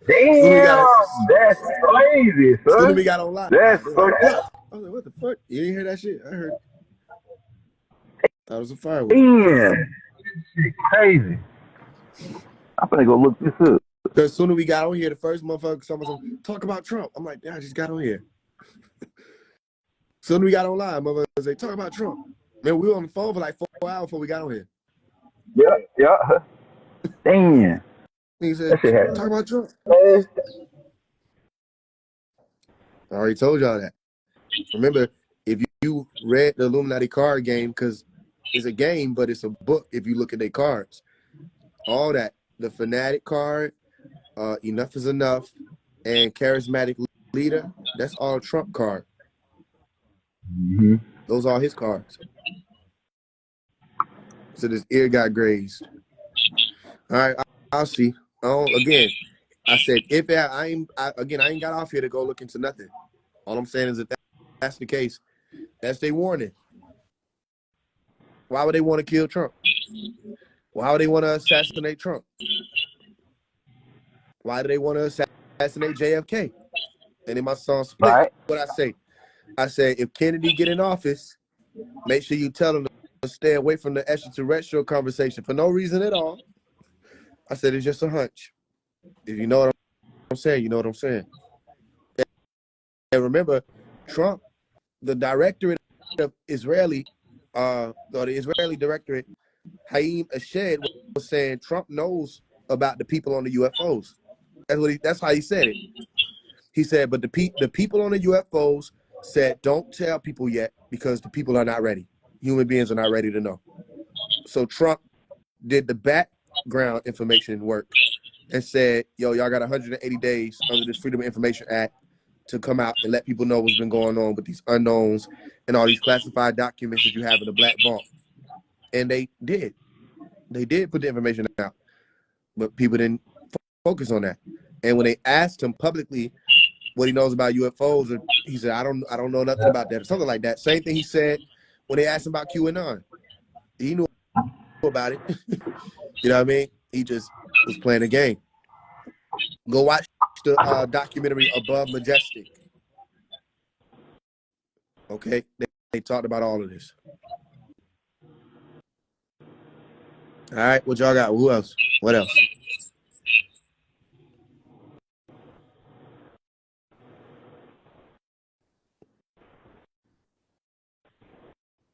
S3: Damn, that's crazy,
S1: Soon as
S3: son.
S1: we got on live.
S3: That's
S1: I was
S3: crazy.
S1: like, what the fuck? You didn't hear that shit? I heard. Thought it was a firework.
S3: Damn, shit crazy. I'm gonna go look this up.
S1: Because as soon as we got on here, the first motherfucker, someone talk about Trump. I'm like, yeah, I just got on here. Soon as we got on live, motherfuckers say, talk about Trump. Man, we were on the phone for like 4 hours before we got on here.
S3: Yeah. Damn.
S1: He said, talk about Trump.
S3: I
S1: already told y'all that. Remember, if you read the Illuminati card game, because it's a game, but it's a book if you look at their cards. All that, the Fanatic card, Enough is Enough, and Charismatic Leader, that's all Trump card.
S3: Mm-hmm.
S1: Those are his cards. So this ear got grazed. All right, I'll see. Again, I said, if I ain't got off here to go look into nothing. All I'm saying is that that's the case. That's their warning. Why would they want to kill Trump? Why would they want to assassinate Trump? Why do they want to assassinate JFK? And in my song Split,
S3: Right.
S1: what I say? I say, if Kennedy get in office, make sure you tell him to stay away from the extraterrestrial conversation for no reason at all. I said, it's just a hunch. If you know what I'm saying, you know what I'm saying. And remember, Trump, the directorate of the Israeli directorate, Haim Ashed, was saying Trump knows about the people on the UFOs. That's how he said it. He said, but the people on the UFOs said, don't tell people yet because the people are not ready. Human beings are not ready to know. So Trump did the background information work and said, yo, y'all got 180 days under this Freedom of Information Act to come out and let people know what's been going on with these unknowns and all these classified documents that you have in the black vault. And they did. They did put the information out, but people didn't focus on that. And when they asked him publicly what he knows about UFOs, he said, I don't know nothing about that, or something like that. Same thing he said when they asked him about QAnon. He knew about it. You know what I mean? He just was playing a game. Go watch the documentary Above Majestic. Okay? They talked about all of this. All right, what y'all got? Who else? What else?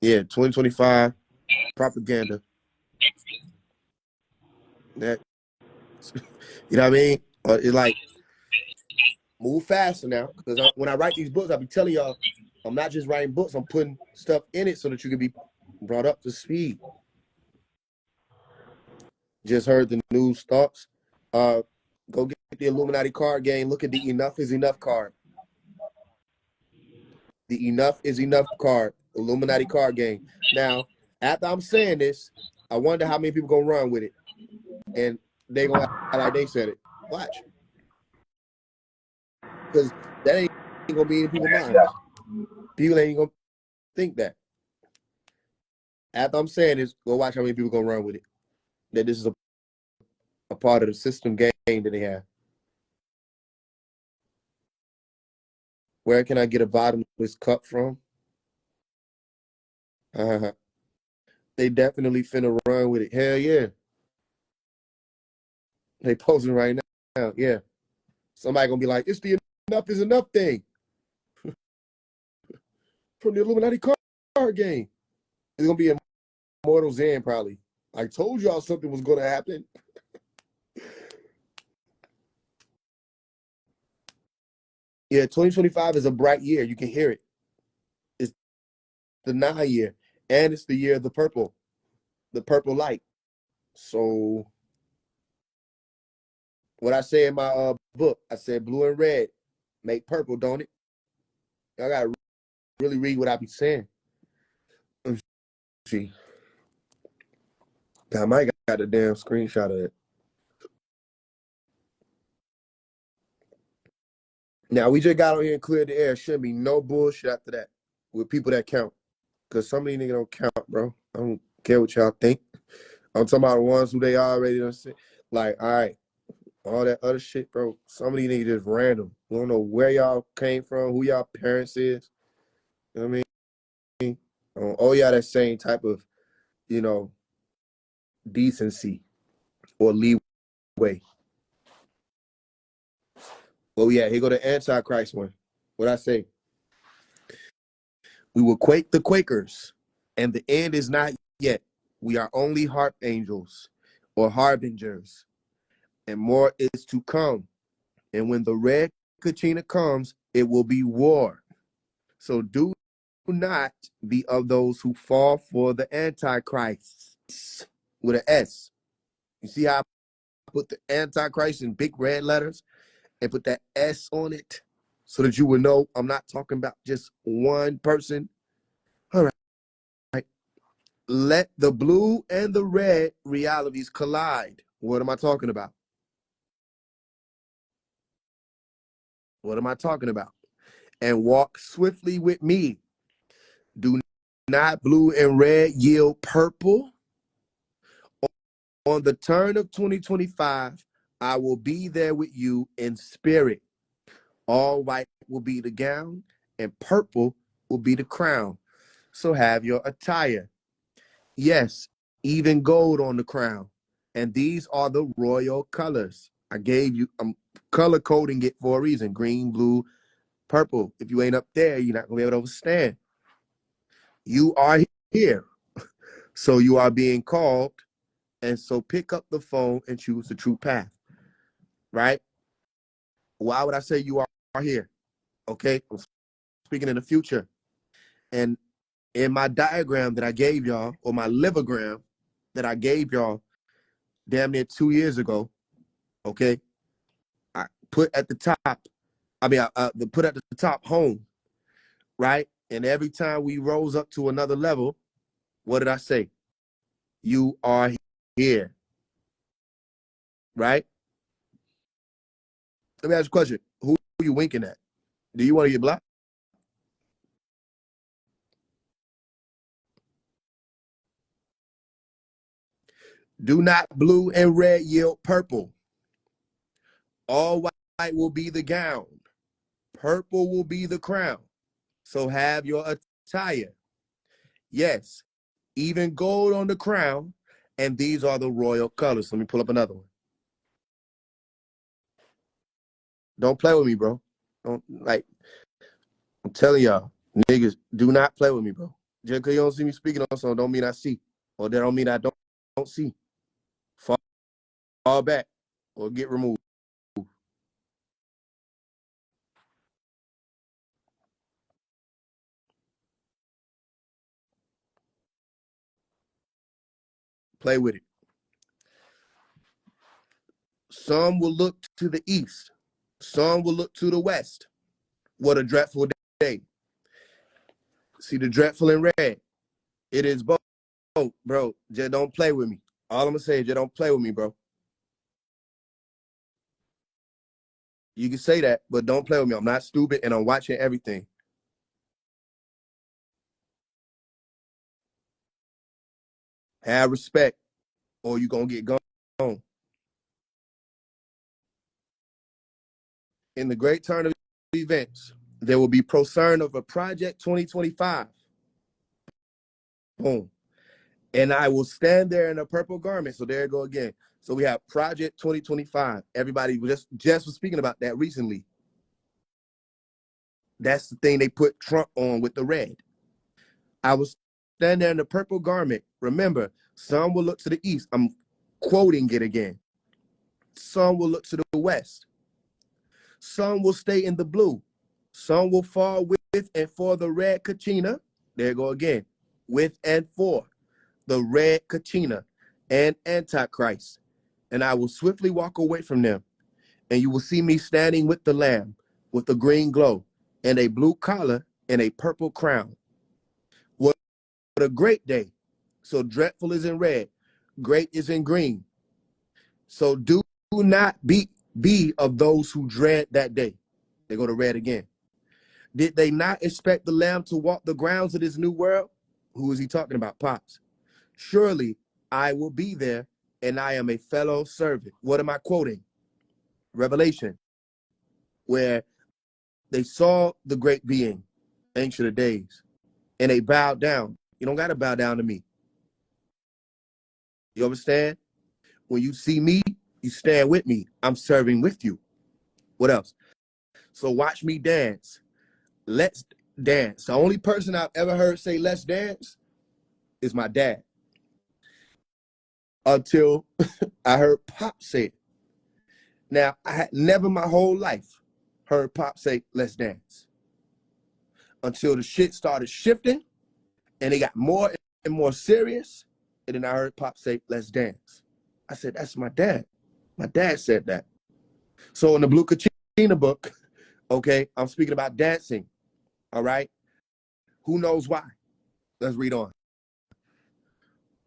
S1: Yeah, 2025 propaganda. That you know what I mean? It's like move faster now, because when I write these books, I'll be telling y'all, I'm not just writing books. I'm putting stuff in it so that you can be brought up to speed. Just heard the news thoughts. Go get the Illuminati card game. Look at the Enough is Enough card. The Enough is Enough card, Illuminati card game. Now, after I'm saying this, I wonder how many people gonna run with it, and they gonna act like they said it. Watch, because that ain't gonna be in people's minds. People ain't gonna think that. After I'm saying this, go watch how many people gonna run with it. That this is a part of the system game that they have. Where can I get a bottomless cup from? They definitely finna run with it. Hell yeah. They posting right now. Yeah. Somebody gonna be like, it's the enough is enough thing from the Illuminati card game. It's gonna be Immortals End probably. I told y'all something was gonna happen. Yeah, 2025 is a bright year. You can hear it. It's the 9 year, and it's the year of the purple light. So what I say in my book, I said blue and red make purple, don't it? Y'all gotta really read what I be saying. Let's see, I might got a damn screenshot of it. Now we just got on here and cleared the air. Shouldn't be no bullshit after that with people that count. Cause some of these niggas don't count, bro. I don't care what y'all think. I'm talking about the ones who they already done said. Like, all right, all that other shit, bro. Some of these niggas just random. We don't know where y'all came from, who y'all parents is. You know what I mean? Oh, y'all that same type of, you know, decency or leeway. Well, yeah, here go the Antichrist one. What I say? We will quake the Quakers, and the end is not yet. We are only harp angels or harbingers, and more is to come. And when the red Kachina comes, it will be war. So do not be of those who fall for the Antichrist with an S. You see how I put the Antichrist in big red letters and put that S on it so that you will know I'm not talking about just one person. All right. Let the blue and the red realities collide. What am I talking about? What am I talking about? And walk swiftly with me. Do not blue and red yield purple. On the turn of 2025, I will be there with you in spirit. All white will be the gown, and purple will be the crown. So have your attire. Yes, even gold on the crown. And these are the royal colors. I gave you, I'm color coding it for a reason. Green, blue, purple. If you ain't up there, you're not going to be able to understand. You are here. So you are being called. And so pick up the phone and choose the true path. Right? Why would I say you are here? Okay? I'm speaking in the future. And in my diagram that I gave y'all, or my livogram that I gave y'all damn near 2 years ago, okay? I put at the top, put at the top home, right? And every time we rose up to another level, what did I say? You are here, right? Let me ask you a question. Who are you winking at? Do you want to get blocked? Do not blue and red yield purple. All white will be the gown. Purple will be the crown. So have your attire. Yes, even gold on the crown, And these are the royal colors. Let me pull up another one. Don't play with me, bro. Don't, like, I'm telling y'all, niggas, do not play with me, bro. Just because you don't see me speaking on something don't mean I see. Or that don't mean I don't see. Fall back or get removed. Play with it. Some will look to the east. Some will look to the west. What a dreadful day. See the dreadful in red. It is both, bro. Just don't play with me. All I'm going to say is just don't play with me, bro. You can say that, but don't play with me. I'm not stupid, and I'm watching everything. Have respect, or you're going to get gone. In the great turn of events, there will be procern of a project 2025. Boom. And I will stand there in a purple garment. So there you go again. So we have Project 2025. Everybody just was speaking about that recently. That's the thing they put Trump on with the red. I will stand there in the purple garment. Remember, some will look to the east. I'm quoting it again. Some will look to the west. Some will stay in the blue. Some will fall with and for the red kachina. There you go again. With and for the red kachina and Antichrist. And I will swiftly walk away from them. And you will see me standing with the Lamb with a green glow and a blue collar and a purple crown. What a great day. So dreadful is in red. Great is in green. So do not be of those who dread that day. They go to red again. Did they not expect the Lamb to walk the grounds of this new world? Who is he talking about? Pops. Surely I will be there, and I am a fellow servant. What am I quoting? Revelation, where they saw the great being, Ancient of Days, and they bowed down. You don't got to bow down to me. You understand? When you see me, you stand with me. I'm serving with you. What else? So watch me dance. Let's dance. The only person I've ever heard say let's dance is my dad. Until I heard Pop say it. Now, I had never my whole life heard Pop say let's dance. Until the shit started shifting and it got more and more serious. And then I heard Pop say let's dance. I said, that's my dad. My dad said that. So in the Blue Kachina book, okay, I'm speaking about dancing. All right. Who knows why? Let's read on.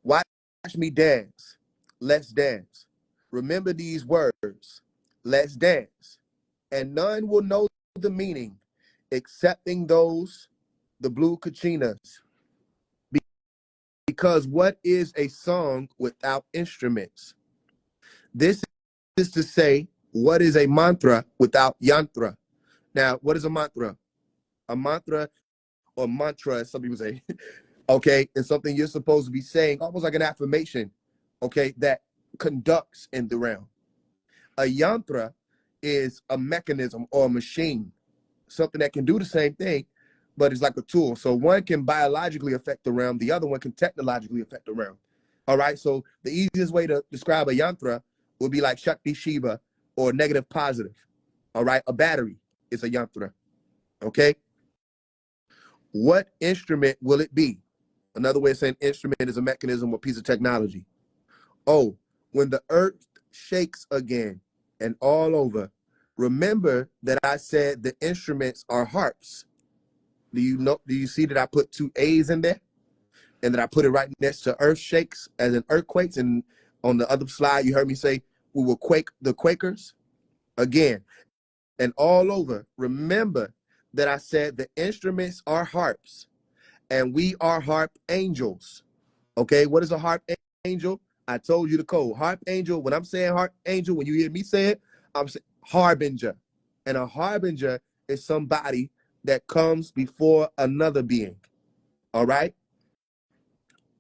S1: Watch me dance. Let's dance. Remember these words. Let's dance. And none will know the meaning excepting those, the Blue Kachinas. Because what is a song without instruments? This is to say, what is a mantra without yantra? Now, what is a mantra? A mantra or mantra, as some people say, okay, is something you're supposed to be saying, almost like an affirmation, okay, that conducts in the realm. A yantra is a mechanism or a machine, something that can do the same thing, but it's like a tool. So one can biologically affect the realm, the other one can technologically affect the realm. All right, so the easiest way to describe a yantra would be like Shakti Shiva or negative positive. All right, a battery is a yantra. Okay. What instrument will it be? Another way of saying instrument is a mechanism or piece of technology. Oh, when the earth shakes again and all over, remember that I said the instruments are harps. Do you see that I put two A's in there? And that I put it right next to earth shakes as in earthquakes. And on the other slide, you heard me say we will quake the Quakers again. And all over, remember that I said the instruments are harps and we are harp angels. Okay, what is a harp angel? I told you the code. Harp angel, when I'm saying harp angel, when you hear me say it, I'm saying harbinger. And a harbinger is somebody that comes before another being. All right?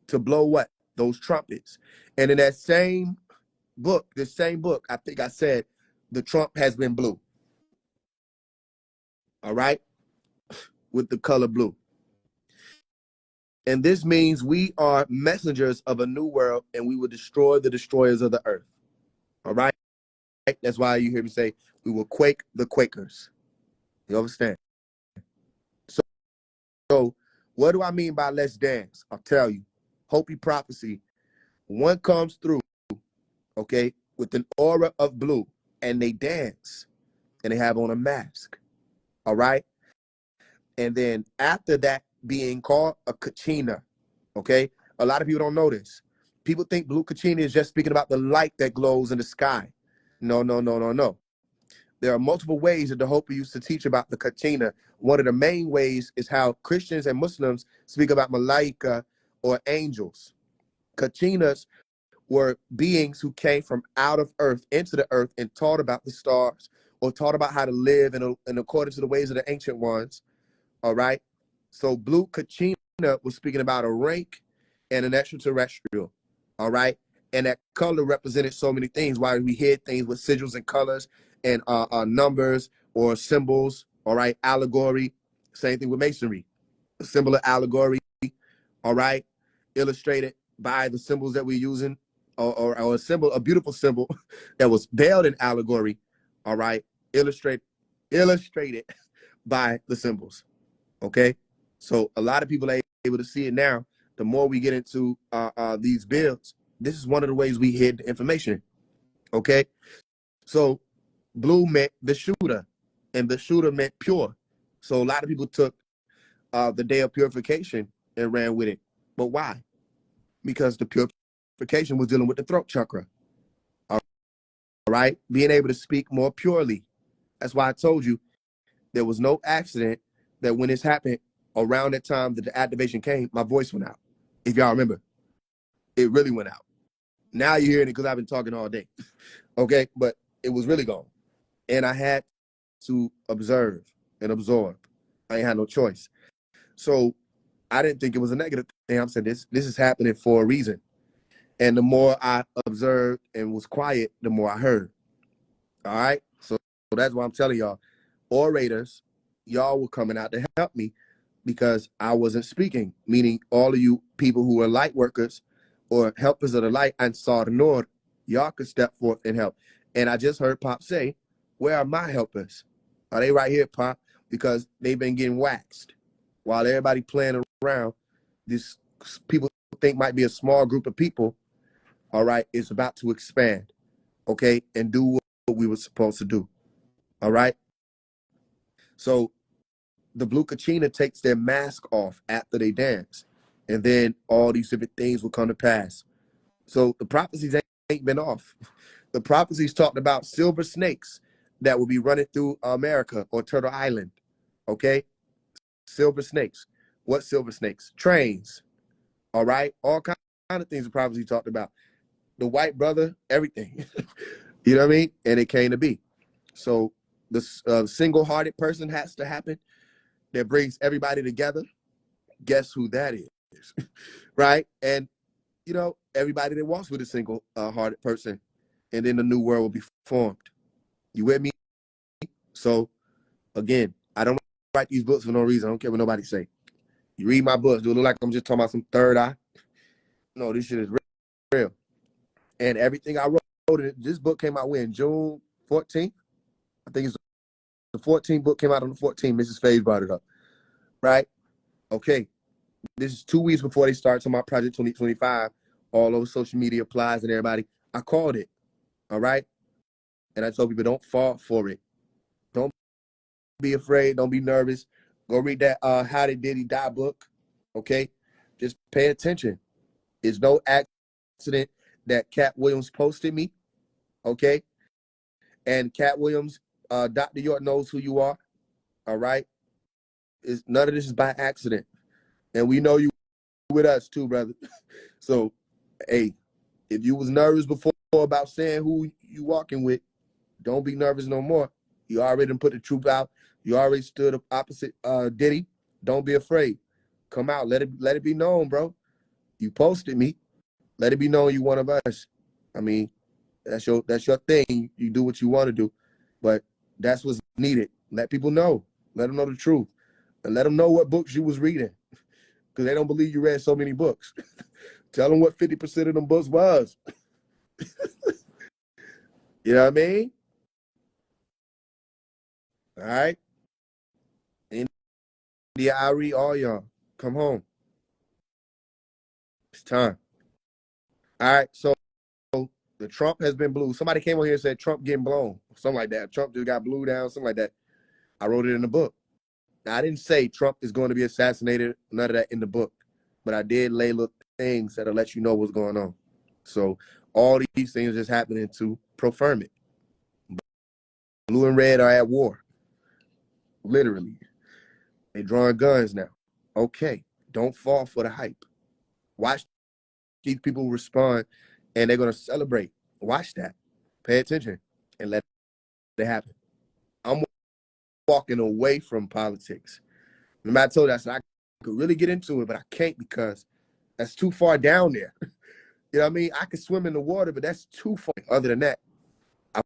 S1: To blow what? those trumpets. And in that same book, I think I said the trump has been blue. All right, with the color blue. And this means we are messengers of a new world, and we will destroy the destroyers of the earth. All right? That's why you hear me say, we will quake the Quakers. You understand? So what do I mean by let's dance? I'll tell you. Hopi prophecy. One comes through, okay, with an aura of blue, and they dance, and they have on a mask. All right? And then after that being called a kachina, okay? A lot of people don't know this. People think blue kachina is just speaking about the light that glows in the sky. No, no, no, no, no. There are multiple ways that the Hopi used to teach about the kachina. One of the main ways is how Christians and Muslims speak about malaika or angels. Kachinas were beings who came from out of earth into the earth and taught about the stars or taught about how to live in accordance to the ways of the ancient ones. All right. So blue kachina was speaking about a rank and an extraterrestrial. All right. And that color represented so many things. Why we hid things with sigils and colors and numbers or symbols. All right. Allegory. Same thing with masonry. A symbol of allegory. All right. Illustrated by the symbols that we're using, or a symbol, a beautiful symbol that was veiled in allegory. All right. Illustrated by the symbols. Okay, so a lot of people are able to see it now. The more we get into these builds, this is one of the ways we hid the information. Okay, so blue meant the shooter, and the shooter meant pure. So a lot of people took the day of purification and ran with it. But why? Because the purification was dealing with the throat chakra. All right, being able to speak more purely. That's why I told you there was no accident that when this happened, around that time that the activation came, my voice went out. If y'all remember, it really went out. Now you're hearing it because I've been talking all day. Okay, but it was really gone. And I had to observe and absorb. I ain't had no choice. So I didn't think it was a negative thing. I'm saying this is happening for a reason. And the more I observed and was quiet, the more I heard. All right. So that's why I'm telling y'all, orators, y'all were coming out to help me because I wasn't speaking, meaning all of you people who are light workers or helpers of the light and saw the Lord, y'all could step forth and help. And I just heard Pop say, where are my helpers? Are they right here, Pop? Because they've been getting waxed. While everybody playing around, this people think might be a small group of people, all right, is about to expand, okay, and do what we were supposed to do, all right? So the blue kachina takes their mask off after they dance, and then all these different things will come to pass. So the prophecies ain't been off. The prophecies talked about silver snakes that will be running through America or Turtle Island, okay? Silver snakes. What silver snakes? Trains, all right? All kind of things the prophecy talked about. The white brother, everything. You know what I mean? And it came to be. So the single-hearted person has to happen that brings everybody together. Guess who that is? Right? And, you know, everybody that walks with a single-hearted person, and then the new world will be formed. You with me? So, again, I don't write these books for no reason. I don't care what nobody say. You read my books, do it look like I'm just talking about some third eye? No, this shit is real. And everything I wrote, this book came out when? June 14th? I think it's the 14th book came out on the 14th. Mrs. Faise brought it up. Right? Okay. This is 2 weeks before they start talking about Project 2025. All over social media applies and everybody. I called it. All right? And I told people, don't fall for it. Don't be afraid. Don't be nervous. Go read that How Did Diddy Die book. Okay? Just pay attention. It's no accident that Cat Williams posted me. Okay? And Cat Williams, Dr. York knows who you are. All right? None of this is by accident. And we know you with us too, brother. So, hey, if you was nervous before about saying who you walking with, don't be nervous no more. You already done put the truth out. You already stood up opposite Diddy. Don't be afraid. Come out. Let it be known, bro. You posted me. Let it be known you one of us. I mean, that's your thing. You do what you want to do, but that's what's needed. Let people know. Let them know the truth, and let them know what books you was reading, because they don't believe you read so many books. Tell them what 50% of them books was. You know what I mean? All right. India, Irie, all y'all, come home. It's time. All right. So the Trump has been blew. Somebody came on here and said Trump getting blown, something like that. Trump just got blew down, something like that. I wrote it in the book. Now, I didn't say Trump is going to be assassinated, none of that in the book, but I did lay little things that'll let you know what's going on. So all these things just happening to profirm it. Blue and red are at war, literally. They drawing guns now. Okay, don't fall for the hype. Watch these people respond, and they're going to celebrate. Watch that. Pay attention and let it happen. I'm walking away from politics. Remember I told you, I said I could really get into it, but I can't because that's too far down there. You know what I mean? I could swim in the water, but that's too far. Other than that, I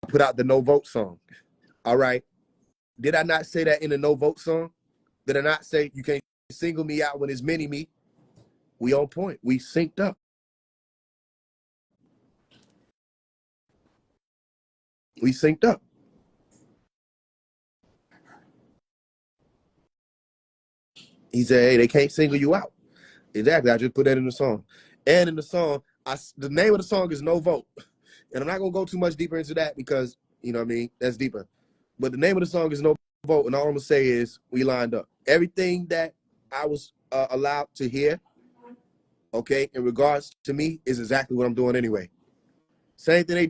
S1: put out the no vote song. All right. Did I not say that in the no vote song? Did I not say you can't single me out when it's many me? We on point. We synced up. We synced up. He said, hey, they can't single you out. Exactly. I just put that in the song. And in the song, the name of the song is No Vote. And I'm not going to go too much deeper into that because, you know what I mean, that's deeper. But the name of the song is No Vote. And all I'm going to say is we lined up. Everything that I was allowed to hear, okay, in regards to me, is exactly what I'm doing anyway. Same thing they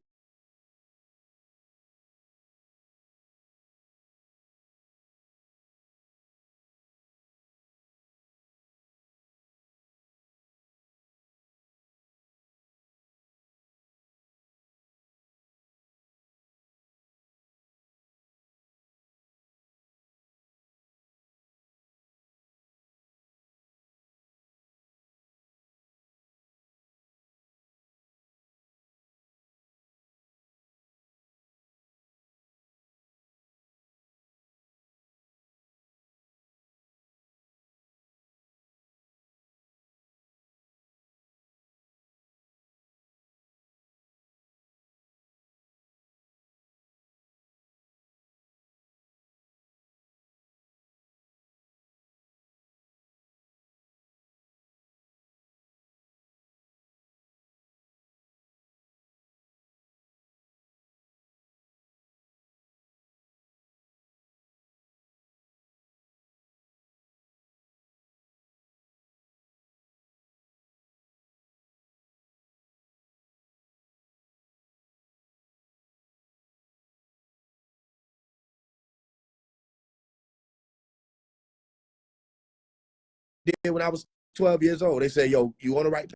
S1: did when I was 12 years old. They said, yo, you on the right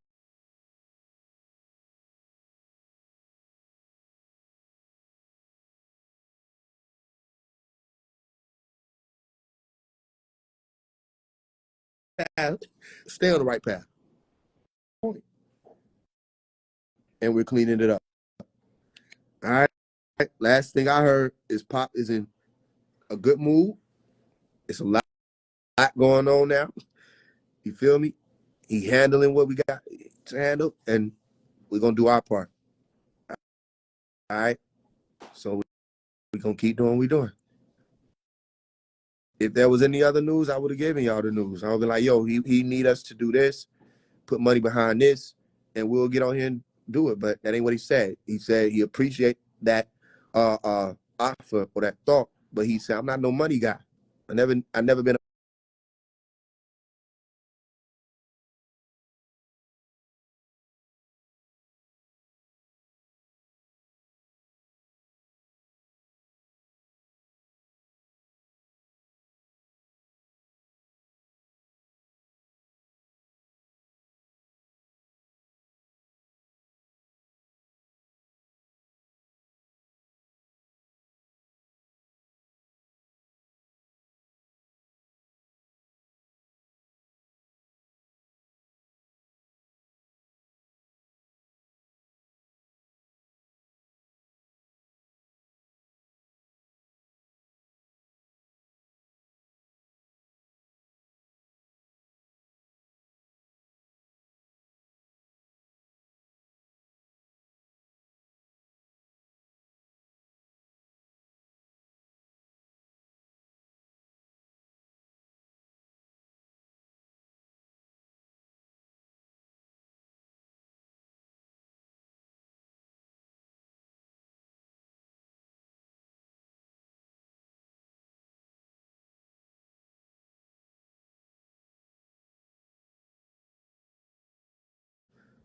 S1: path, stay on the right path. And we're cleaning it up. All right. Last thing I heard is Pop is in a good mood. It's a lot going on now. You feel me? He handling what we got to handle, and we're gonna do our part. All right. So we're gonna keep doing what we're doing. If there was any other news, I would have given y'all the news. I would be like, yo, he need us to do this, put money behind this, and we'll get on here and do it. But that ain't what he said. He said he appreciate that offer or that thought, but he said, I'm not no money guy. I never been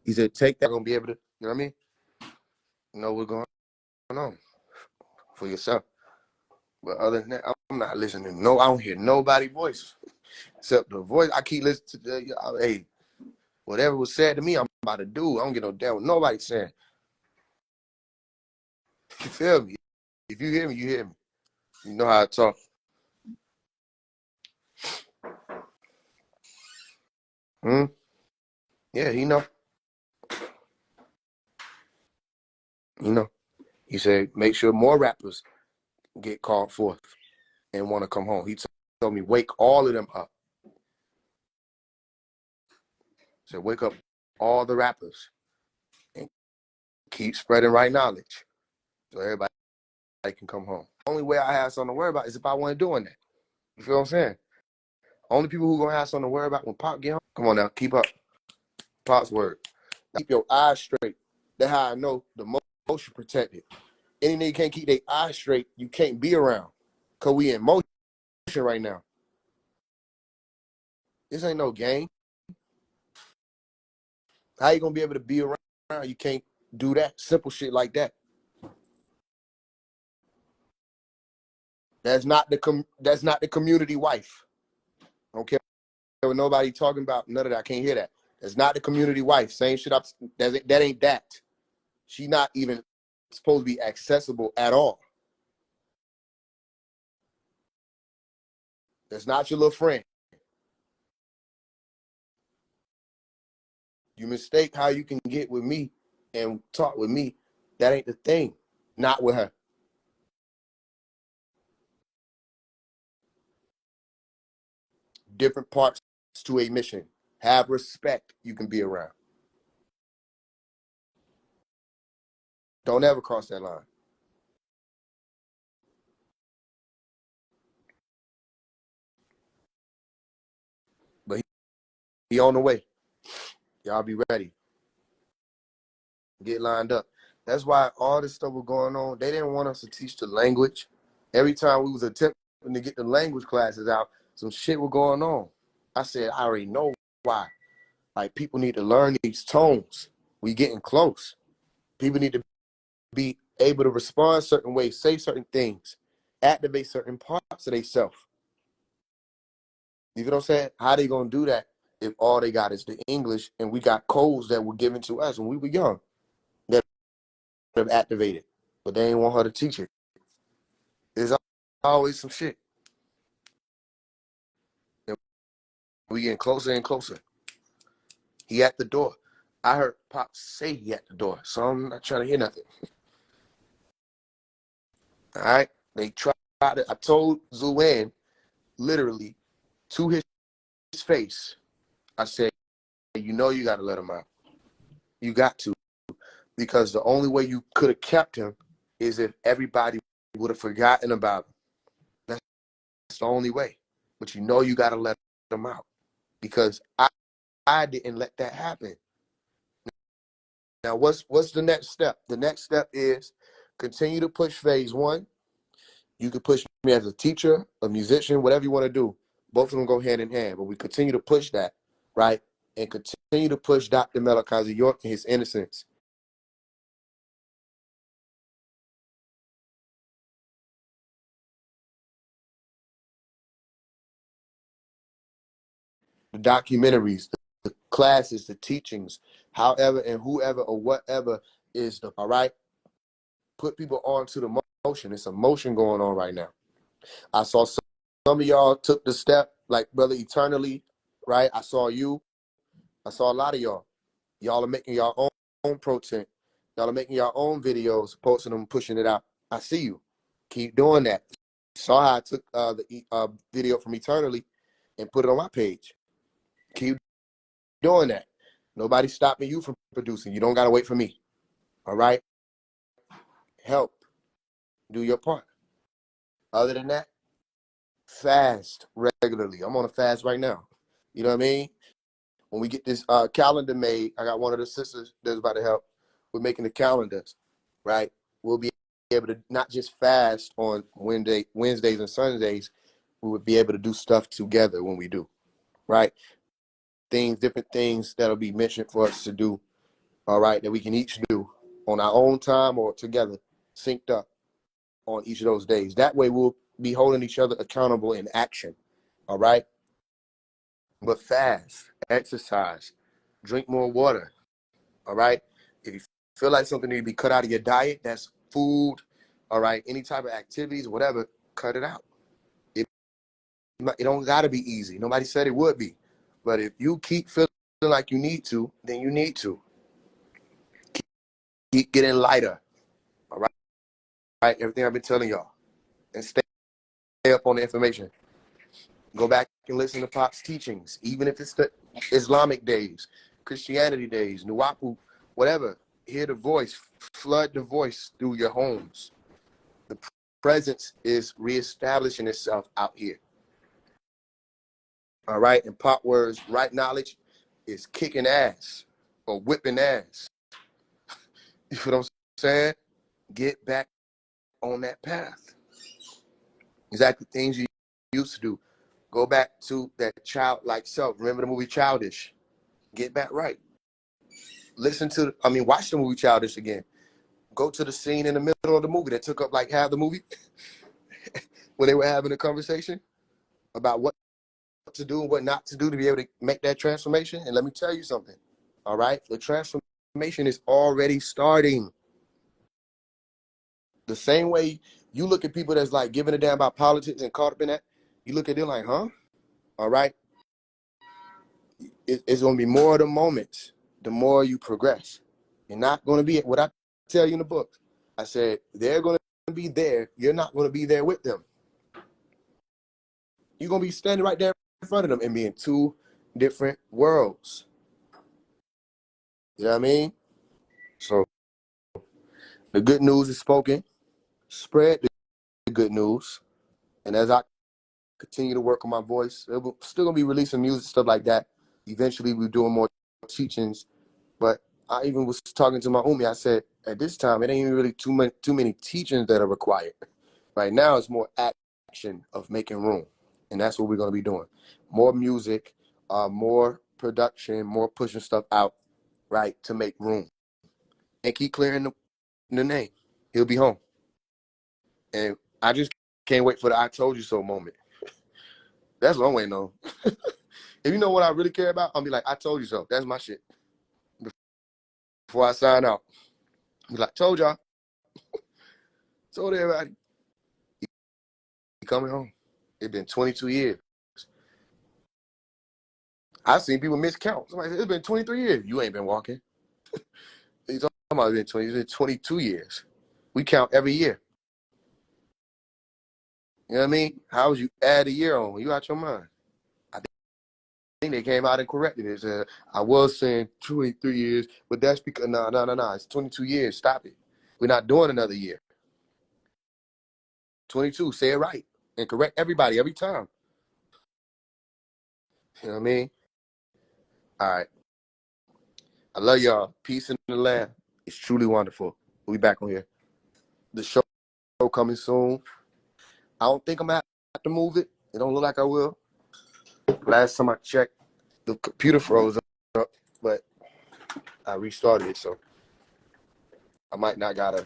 S1: He said, take that, gonna be able to, you know what I mean? Know what's going on for yourself. But other than that, I'm not listening. No, I don't hear nobody's voice except the voice. I keep listening to hey, whatever was said to me, I'm about to do. I don't get no damn what nobody's saying. You feel me? If you hear me, you hear me. You know how I talk. Yeah, he know. You know. He said, make sure more rappers get called forth and want to come home. He told me, wake all of them up. He said, wake up all the rappers and keep spreading right knowledge so everybody can come home. The only way I have something to worry about is if I wasn't doing that. You feel what I'm saying? Only people who gonna have something to worry about when Pop get home. Come on now, keep up. Pop's word. Keep your eyes straight. That's how I know the motion protected. Any nigga can't keep their eyes straight, you can't be around. Cause we in motion right now. This ain't no game. How you gonna be able to be around? You can't do that. Simple shit like that. That's not the community wife. I don't care what nobody talking about. None of that. I can't hear that. That's not the community wife. Same shit up. That ain't that. She not even supposed to be accessible at all. That's not your little friend. You mistake how you can get with me and talk with me. That ain't the thing. Not with her. Different parts to a mission. Have respect. You can be around. Don't ever cross that line. But he on the way. Y'all be ready. Get lined up. That's why all this stuff was going on. They didn't want us to teach the language. Every time we was attempting to get the language classes out, some shit was going on. I said, I already know why. Like, people need to learn these tones. We getting close. People need to be able to respond certain ways, say certain things, activate certain parts of themselves. You know what I'm saying? How they gonna do that if all they got is the English and we got codes that were given to us when we were young that have activated, but they ain't want her to teach it. There's always some shit. And we getting closer and closer. He at the door. I heard Pop say he at the door, so I'm not trying to hear nothing. All right? They tried it. I told Zuan literally to his face, I said, you know you got to let him out. You got to. Because the only way you could have kept him is if everybody would have forgotten about him. That's the only way. But you know you got to let him out. Because I didn't let that happen. Now, what's the next step? The next step is continue to push phase one. You can push me as a teacher, a musician, whatever you want to do. Both of them go hand in hand, but we continue to push that, right? And continue to push Dr. Melakazi York and his innocence. The documentaries, the classes, the teachings, however and whoever or whatever is the, all right? Put people onto the motion. It's a motion going on right now. I saw some of y'all took the step, like Brother Eternally, right? I saw you. I saw a lot of y'all. Y'all are making your own content. Y'all are making your own videos, posting them, pushing it out. I see you. Keep doing that. Saw how I took the video from Eternally and put it on my page. Keep doing that. Nobody's stopping you from producing. You don't got to wait for me. All right? Help. Do your part. Other than that, fast regularly. I'm on a fast right now. You know what I mean? When we get this calendar made, I got one of the sisters that's about to help with making the calendars, right? We'll be able to not just fast on Wednesdays and Sundays. We would be able to do stuff together when we do, right? Different things that'll be mentioned for us to do all right, that we can each do on our own time or together, synced up on each of those days. That way we'll be holding each other accountable in action, all right? But fast, exercise, drink more water, all right? If you feel like something needs to be cut out of your diet, that's food, all right? Any type of activities, whatever, cut it out. It don't got to be easy. Nobody said it would be. But if you keep feeling like you need to, then you need to. Keep getting lighter, all right? Right? Everything I've been telling y'all. And stay up on the information. Go back and listen to Pop's teachings, even if it's the Islamic days, Christianity days, Nuwapu, whatever. Hear the voice, flood the voice through your homes. The presence is reestablishing itself out here. All right, and Pop words, right knowledge is kicking ass or whipping ass. You know what I'm saying? Get back on that path. Exactly things you used to do. Go back to that childlike self. Remember the movie Childish? Get back right. Watch the movie Childish again. Go to the scene in the middle of the movie that took up like half the movie when they were having a conversation about what to do and what not to do to be able to make that transformation. And let me tell you something, all right? The transformation is already starting. The same way you look at people that's like giving a damn about politics and caught up in that, you look at them like, huh? All right? It's going to be more of the moments, the more you progress. You're not going to be what I tell you in the book. I said, they're going to be there. You're not going to be there with them. You're going to be standing right there in front of them and be in two different worlds. You know what I mean? So the good news is spoken. Spread the good news. And as I continue to work on my voice, we're still going to be releasing music, stuff like that. Eventually, we're doing more teachings. But I even was talking to my homie. I said, at this time, it ain't even really too many teachings that are required. Right now, it's more action of making room. And that's what we're going to be doing. More music, more production, more pushing stuff out, right, to make room. And keep clearing the name. He'll be home. And I just can't wait for the I told you so moment. That's what I'm waiting on. If you know what I really care about, I'll be like, I told you so. That's my shit. Before I sign out. Be like, told y'all. Told everybody. He coming home. It's been 22 years. I've seen people miscount. Somebody said, it's been 23 years. You ain't been walking. He's talking about it's been 22 years. We count every year. You know what I mean? How would you add a year on? You out your mind. I think they came out and corrected it. Said, I was saying 23 years, but that's because, no. It's 22 years. Stop it. We're not doing another year. 22, say it right. And correct everybody every time. You know what I mean? All right. I love y'all. Peace in the land. It's truly wonderful. We'll be back on here. The show coming soon. I don't think I'm going to have to move it. It don't look like I will. Last time I checked, the computer froze up, but I restarted it, so I might not got to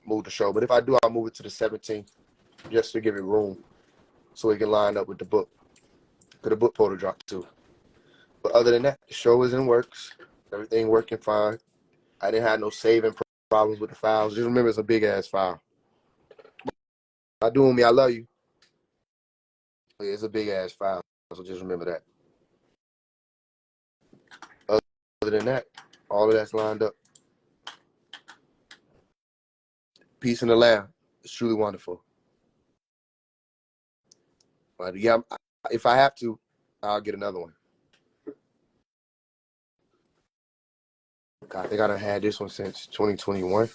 S1: move the show. But if I do, I'll move it to the 17th just to give it room so it can line up with the book. Because the book portal dropped too. But other than that, the show is in works. Everything working fine. I didn't have no saving problems with the files. Just remember, it's a big-ass file. I do me, I love you. It's a big-ass file, so just remember that. Other than that, all of that's lined up. Peace in the land. It's truly wonderful. But yeah, if I have to, I'll get another one. I think I done had this one since 2021.